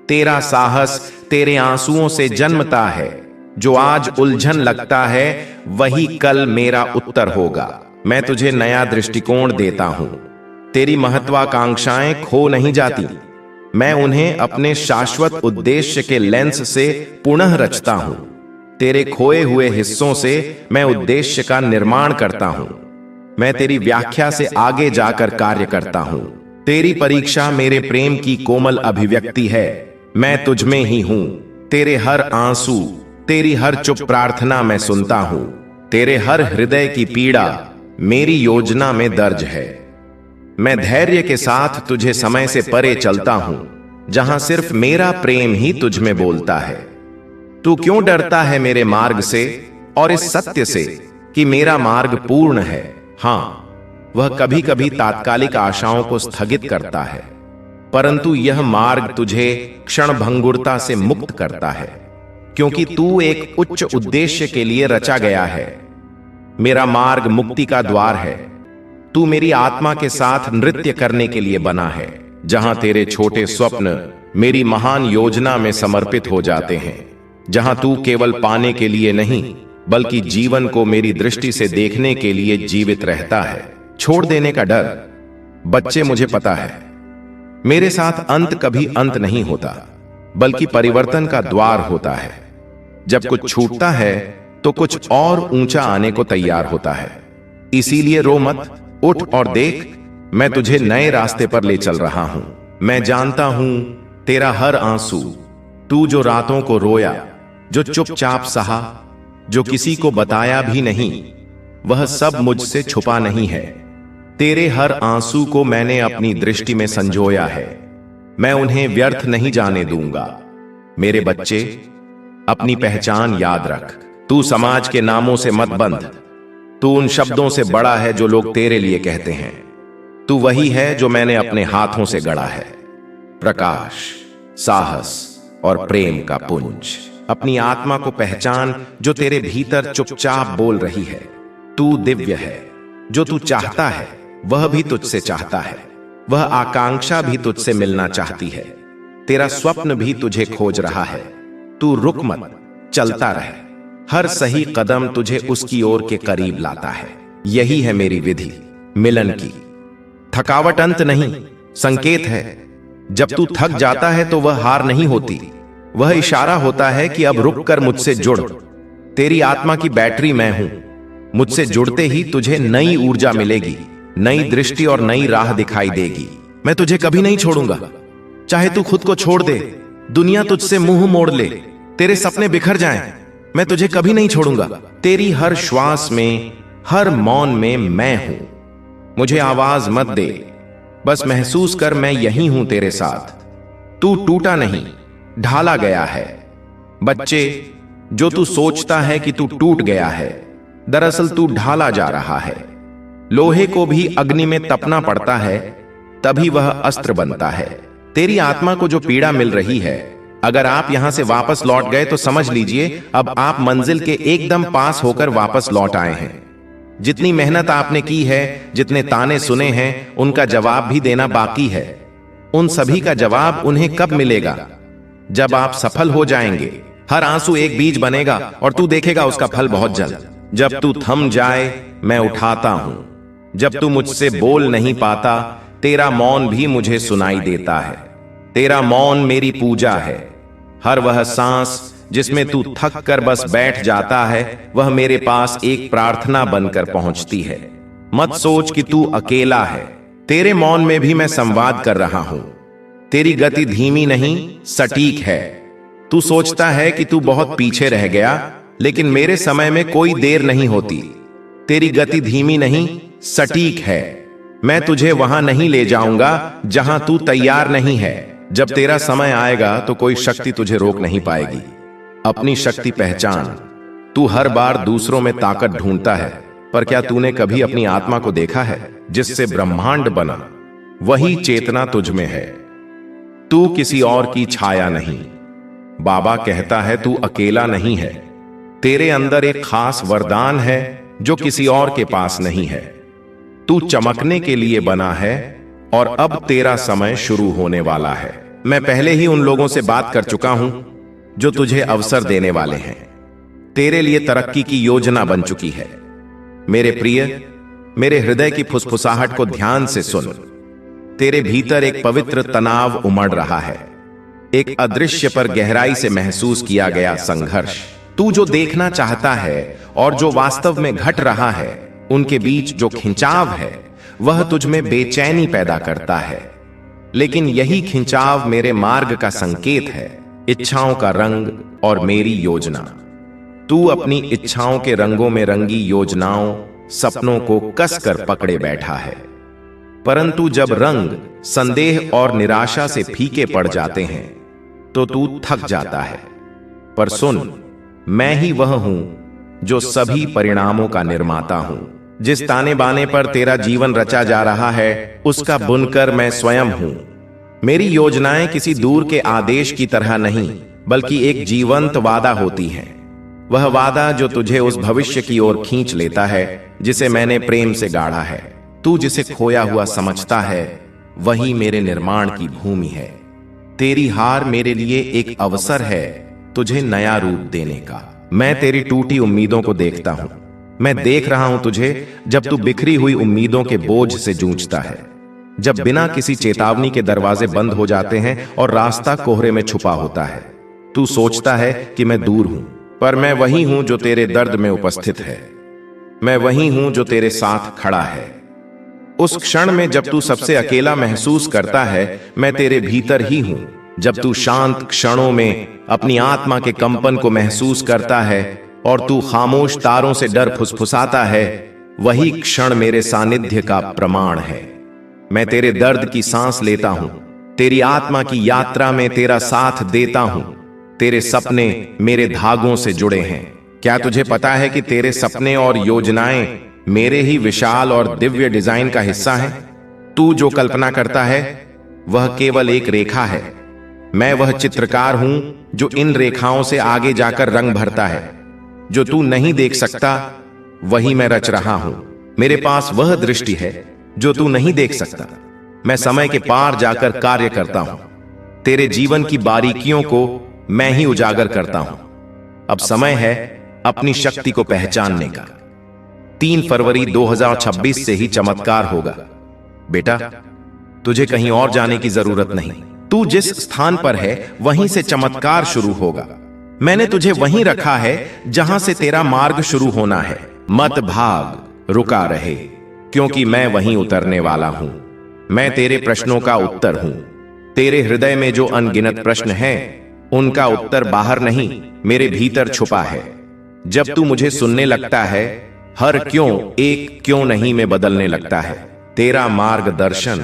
तेरा साहस तेरे आंसुओं से जन्मता है। जो आज उलझन लगता है, वही कल मेरा उत्तर होगा। मैं तुझे नया दृष्टिकोण देता हूं। तेरी महत्वाकांक्षाएं खो नहीं जाती। मैं उन्हें अपने शाश्वत उद्देश्य के लेंस से पुनः रचता हूं। तेरे खोए हुए हिस्सों से मैं उद्देश्य का निर्माण करता हूं। मैं तेरी व्याख्या से आगे जाकर कार्य करता हूं। तेरी परीक्षा मेरे प्रेम की कोमल अभिव्यक्ति है। मैं तुझ में ही हूं। तेरे हर आंसू, तेरी हर चुप प्रार्थना मैं सुनता हूं। तेरे हर हृदय की पीड़ा मेरी योजना में दर्ज है। मैं धैर्य के साथ तुझे समय से परे चलता हूं, जहां सिर्फ मेरा प्रेम ही तुझ में बोलता है। तू क्यों डरता है मेरे मार्ग से और इस सत्य से कि मेरा मार्ग पूर्ण है? हां, वह कभी कभी तात्कालिक आशाओं को स्थगित करता है, परंतु यह मार्ग तुझे क्षणभंगुरता से मुक्त करता है, क्योंकि तू एक उच्च उद्देश्य के लिए रचा गया है। मेरा मार्ग मुक्ति का द्वार है। तू मेरी आत्मा के साथ नृत्य करने के लिए बना है, जहां तेरे छोटे स्वप्न मेरी महान योजना में समर्पित हो जाते हैं। जहां तू केवल पाने के लिए नहीं, बल्कि जीवन को मेरी दृष्टि से देखने के लिए जीवित रहता है। छोड़ देने का डर, बच्चे, मुझे पता है मेरे साथ अंत कभी अंत नहीं होता, बल्कि परिवर्तन का द्वार होता है। जब कुछ छूटता है तो कुछ और ऊंचा आने को तैयार होता है। इसीलिए रो मत, उठ और देख, मैं तुझे नए रास्ते पर ले चल रहा हूं। मैं जानता हूं तेरा हर आंसू, तू जो रातों को रोया, जो चुपचाप सहा, जो किसी को बताया भी नहीं, वह सब मुझसे छुपा नहीं है। तेरे हर आंसू को मैंने अपनी दृष्टि में संजोया है। मैं उन्हें व्यर्थ नहीं जाने दूंगा। मेरे बच्चे, अपनी पहचान याद रख। तू समाज के नामों से मत बंध। तू उन शब्दों से बड़ा है जो लोग तेरे लिए कहते हैं। तू वही है जो मैंने अपने हाथों से गढ़ा है। प्रकाश, साहस और प्रेम का पुंज। अपनी आत्मा को पहचान जो तेरे भीतर चुपचाप बोल रही है। तू दिव्य है। जो तू चाहता है वह भी तुझसे चाहता है। वह आकांक्षा भी तुझसे मिलना चाहती है। तेरा स्वप्न भी तुझे खोज रहा है। तू रुक मत, चलता रह। हर सही कदम तुझे उसकी ओर के करीब लाता है। यही है मेरी विधि, मिलन की। थकावट अंत नहीं, संकेत है। जब तू थक जाता है तो वह हार नहीं होती, वह इशारा होता है कि अब रुक कर मुझसे जुड़। तेरी आत्मा की बैटरी मैं हूं। मुझसे जुड़ते ही तुझे नई ऊर्जा मिलेगी, नई दृष्टि और नई राह दिखाई देगी। मैं तुझे कभी नहीं छोड़ूंगा। चाहे तू खुद को छोड़ दे, दुनिया तुझसे मुंह मोड़ ले, तेरे सपने बिखर जाएं, मैं तुझे कभी नहीं छोड़ूंगा। तेरी हर श्वास में, हर मौन में मैं हूं। मुझे आवाज मत दे, बस महसूस कर मैं यही हूं तेरे साथ। तू टूटा नहीं, ढाला गया है। बच्चे, जो तू सोचता है कि तू टूट गया है, दरअसल तू ढाला जा रहा है। लोहे को भी अग्नि में तपना पड़ता है, तभी वह अस्त्र बनता है। तेरी आत्मा को जो पीड़ा मिल रही है, अगर आप यहां से वापस लौट गए तो समझ लीजिए अब आप मंजिल के एकदम पास होकर वापस लौट आए हैं। जितनी मेहनत आपने की है, जितने ताने सुने हैं, उनका जवाब भी देना बाकी है। उन सभी का जवाब उन्हें कब मिलेगा? जब आप सफल हो जाएंगे। हर आंसू एक बीज बनेगा और तू देखेगा उसका फल बहुत जल्द। जब तू थम जाए, मैं उठाता हूं। जब तू मुझसे बोल नहीं पाता, तेरा मौन भी मुझे सुनाई देता है। तेरा मौन मेरी पूजा है। हर वह सांस जिसमें तू थक कर बस बैठ जाता है, वह मेरे पास एक प्रार्थना बनकर पहुंचती है। मत सोच कि तू अकेला है। तेरे मौन में भी मैं संवाद कर रहा हूं। तेरी गति धीमी नहीं, सटीक है। तू सोचता है कि तू बहुत पीछे रह गया, लेकिन मेरे समय में कोई देर नहीं होती। तेरी गति धीमी नहीं, सटीक है। मैं तुझे वहां नहीं ले जाऊंगा जहां तू तैयार नहीं है। जब तेरा समय आएगा तो कोई शक्ति तुझे रोक नहीं पाएगी। अपनी शक्ति पहचान। तू हर बार दूसरों में ताकत ढूंढता है, पर क्या तूने कभी अपनी आत्मा को देखा है जिससे ब्रह्मांड बना? वही चेतना तुझ में है। तू किसी और की छाया नहीं। बाबा कहता है तू अकेला नहीं है। तेरे अंदर एक खास वरदान है जो किसी और के पास नहीं है। तू चमकने के लिए बना है और अब तेरा समय शुरू होने वाला है। मैं पहले ही उन लोगों से बात कर चुका हूं जो तुझे अवसर देने वाले हैं। तेरे लिए तरक्की की योजना बन चुकी है। मेरे प्रिय, मेरे हृदय की फुसफुसाहट को ध्यान से सुन। तेरे भीतर एक पवित्र तनाव उमड़ रहा है, एक अदृश्य पर गहराई से महसूस किया गया संघर्ष। तू जो देखना चाहता है और जो वास्तव में घट रहा है, उनके बीच जो खिंचाव है, वह तुझ में बेचैनी पैदा करता है। लेकिन यही खिंचाव मेरे मार्ग का संकेत है, इच्छाओं का रंग और मेरी योजना। तू अपनी इच्छाओं के रंगों में रंगी योजनाओं, सपनों को कसकर पकड़े बैठा है। परंतु जब रंग संदेह और निराशा से फीके पड़ जाते हैं तो तू थक जाता है। पर सुन, मैं ही वह हूं जो सभी परिणामों का निर्माता हूं। जिस ताने बाने पर तेरा जीवन रचा जा रहा है, उसका बुनकर मैं स्वयं हूं। मेरी योजनाएं किसी दूर के आदेश की तरह नहीं, बल्कि एक जीवंत वादा होती हैं। वह वादा जो तुझे उस भविष्य की ओर खींच लेता है जिसे मैंने प्रेम से गाढ़ा है। तू जिसे खोया हुआ समझता है, वही मेरे निर्माण की भूमि है। तेरी हार मेरे लिए एक अवसर है तुझे नया रूप देने का। मैं तेरी टूटी उम्मीदों को देखता हूं। मैं देख रहा हूं तुझे जब तू बिखरी हुई उम्मीदों के बोझ से जूझता है, जब बिना किसी चेतावनी के दरवाजे बंद हो जाते हैं और रास्ता कोहरे में छुपा होता है। तू सोचता है कि मैं दूर हूं, पर मैं वही हूं जो तेरे दर्द में उपस्थित है। मैं वही हूं जो तेरे साथ खड़ा है। उस क्षण में जब तू सबसे अकेला महसूस करता है, मैं तेरे भीतर ही हूं। जब तू शांत क्षणों में अपनी आत्मा के कंपन को महसूस करता है और तू खामोश तारों से डर फुसफुसाता है, वही क्षण मेरे सानिध्य का प्रमाण है। मैं तेरे दर्द की सांस लेता हूं, तेरी आत्मा की यात्रा में तेरा साथ देता हूं। तेरे सपने मेरे धागों से जुड़े हैं, क्या तुझे पता है कि तेरे सपने और योजनाएं मेरे ही विशाल और दिव्य डिजाइन का हिस्सा हैं? तू जो कल्पना करता है वह केवल एक रेखा है। मैं वह चित्रकार हूं जो इन रेखाओं से आगे जाकर रंग भरता है। जो तू नहीं देख सकता वही मैं रच रहा हूं। मेरे पास वह दृष्टि है जो तू नहीं देख सकता। मैं समय के पार जाकर कार्य करता हूं। तेरे जीवन की बारीकियों को मैं ही उजागर करता हूं। अब समय है अपनी शक्ति को पहचानने का। 3 फरवरी 2026 से ही चमत्कार होगा। बेटा, तुझे कहीं और जाने की जरूरत नहीं। तू जिस स्थान पर है वहीं से चमत्कार शुरू होगा। मैंने तुझे वहीं रखा है जहां से तेरा मार्ग शुरू होना है। मत भाग, रुका रहे, क्योंकि मैं वहीं उतरने वाला हूं। मैं तेरे प्रश्नों का उत्तर हूं। तेरे हृदय में जो अनगिनत प्रश्न हैं, उनका उत्तर बाहर नहीं, मेरे भीतर छुपा है। जब तू मुझे सुनने लगता है, हर क्यों एक क्यों नहीं में बदलने लगता है। तेरा मार्गदर्शन,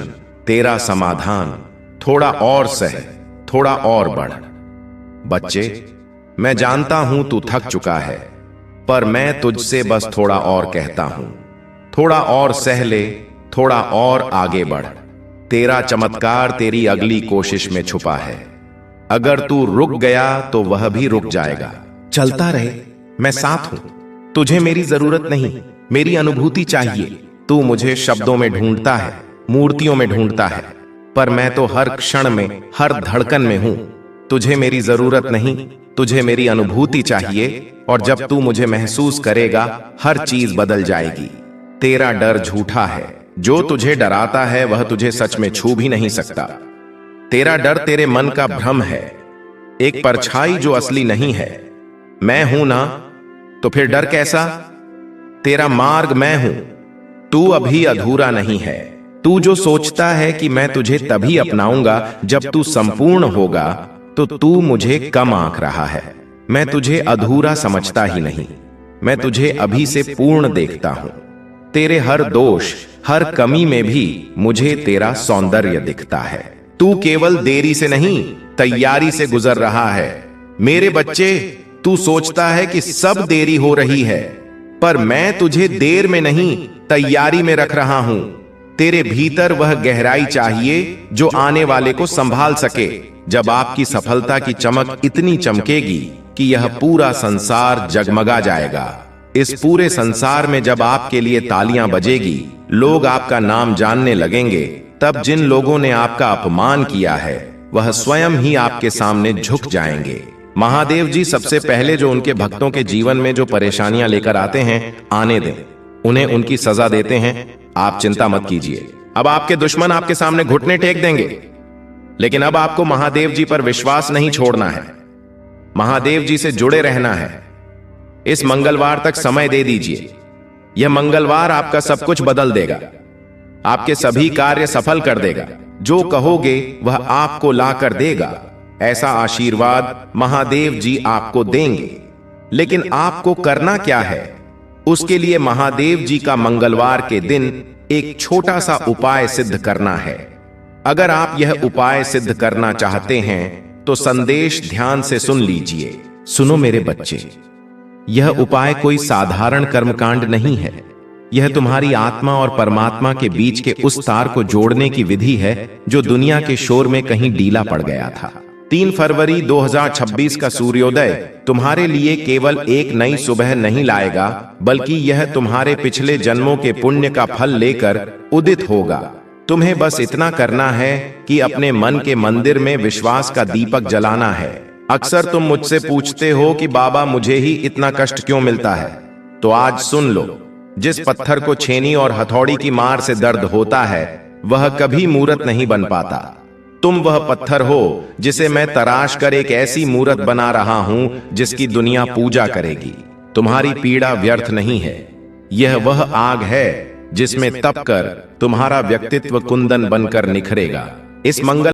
तेरा समाधान, थोड़ा और सह, थोड़ा और बढ़। बच्चे, मैं जानता हूं तू थक चुका है, पर मैं तुझसे बस थोड़ा और कहता हूं। थोड़ा और सह ले, थोड़ा और आगे बढ़। तेरा चमत्कार तेरी अगली कोशिश में छुपा है। अगर तू रुक गया तो वह भी रुक जाएगा। चलता रहे, मैं साथ हूं। तुझे मेरी जरूरत नहीं, मेरी अनुभूति चाहिए। तू मुझे शब्दों में ढूंढता है, मूर्तियों में ढूंढता है, पर मैं तो हर क्षण में, हर धड़कन में हूं। तुझे मेरी जरूरत नहीं, तुझे मेरी अनुभूति चाहिए, और जब तू मुझे महसूस करेगा, हर चीज बदल जाएगी। तेरा डर झूठा है। जो तुझे डराता है वह तुझे सच में छू भी नहीं सकता। तेरा डर तेरे मन का भ्रम है, एक परछाई जो असली नहीं है। मैं हूं ना, तो फिर डर कैसा? तेरा मार्ग मैं हूं। तू अभी अधूरा नहीं है। तू जो सोचता है कि मैं तुझे तभी अपनाऊंगा जब तू संपूर्ण होगा, तो तू मुझे कम आंक रहा है। मैं तुझे अधूरा समझता ही नहीं, मैं तुझे अभी से पूर्ण देखता हूं। तेरे हर दोष, हर कमी में भी मुझे तेरा सौंदर्य दिखता है। तू केवल देरी से नहीं, तैयारी से गुजर रहा है। मेरे बच्चे, तू सोचता है कि सब देरी हो रही है, पर मैं तुझे देर में नहीं, तैयारी में रख रहा हूं। तेरे भीतर वह गहराई चाहिए जो आने वाले को संभाल सके। जब आपकी सफलता की चमक इतनी चमकेगी कि यह पूरा संसार जगमगा जाएगा। इस पूरे संसार में जब आपके लिए तालियां बजेगी, लोग आपका नाम जानने लगेंगे, तब जिन लोगों ने आपका अपमान किया है वह स्वयं ही आपके सामने झुक जाएंगे। महादेव जी सबसे पहले जो उनके भक्तों के जीवन में जो परेशानियां लेकर आते हैं, आने दें, उन्हें उनकी सजा देते हैं। आप चिंता मत कीजिए। अब आपके दुश्मन आपके सामने घुटने टेक देंगे, लेकिन अब आपको महादेव जी पर विश्वास नहीं छोड़ना है। महादेव जी से जुड़े रहना है। इस मंगलवार तक समय दे दीजिए। यह मंगलवार आपका सब कुछ बदल देगा, आपके सभी कार्य सफल कर देगा। जो कहोगे वह आपको ला कर देगा। ऐसा आशीर्वाद महादेव जी आपको देंगे। लेकिन आपको करना क्या है? उसके लिए महादेव जी का मंगलवार के दिन एक छोटा सा उपाय सिद्ध करना है। अगर आप यह उपाय सिद्ध करना चाहते हैं तो संदेश ध्यान से सुन लीजिए। सुनो मेरे बच्चे, यह उपाय कोई साधारण कर्मकांड नहीं है। यह तुम्हारी आत्मा और परमात्मा के बीच के उस तार को जोड़ने की विधि है जो दुनिया के शोर में कहीं ढीला पड़ गया था। 3 फरवरी 2026 का सूर्योदय तुम्हारे लिए केवल एक नई सुबह नहीं लाएगा, बल्कि यह तुम्हारे पिछले जन्मों के पुण्य का फल लेकर उदित होगा। तुम्हें बस इतना करना है कि अपने मन के मंदिर में विश्वास का दीपक जलाना है। अक्सर तुम मुझसे पूछते हो कि बाबा मुझे ही इतना कष्ट क्यों मिलता है, तो आज सुन लो। जिस पत्थर को छेनी और हथौड़ी की मार से दर्द होता है, वह कभी मूर्त नहीं बन पाता। तुम वह पत्थर हो जिसे मैं तराश कर एक ऐसी मूर्त बना रहा हूं जिसकी दुनिया पूजा करेगी। तुम्हारी पीड़ा व्यर्थ नहीं है। यह वह आग है जिसमें तप कर तुम्हारा व्यक्तित्व कुंदन बनकर निखरेगा। इस मंगल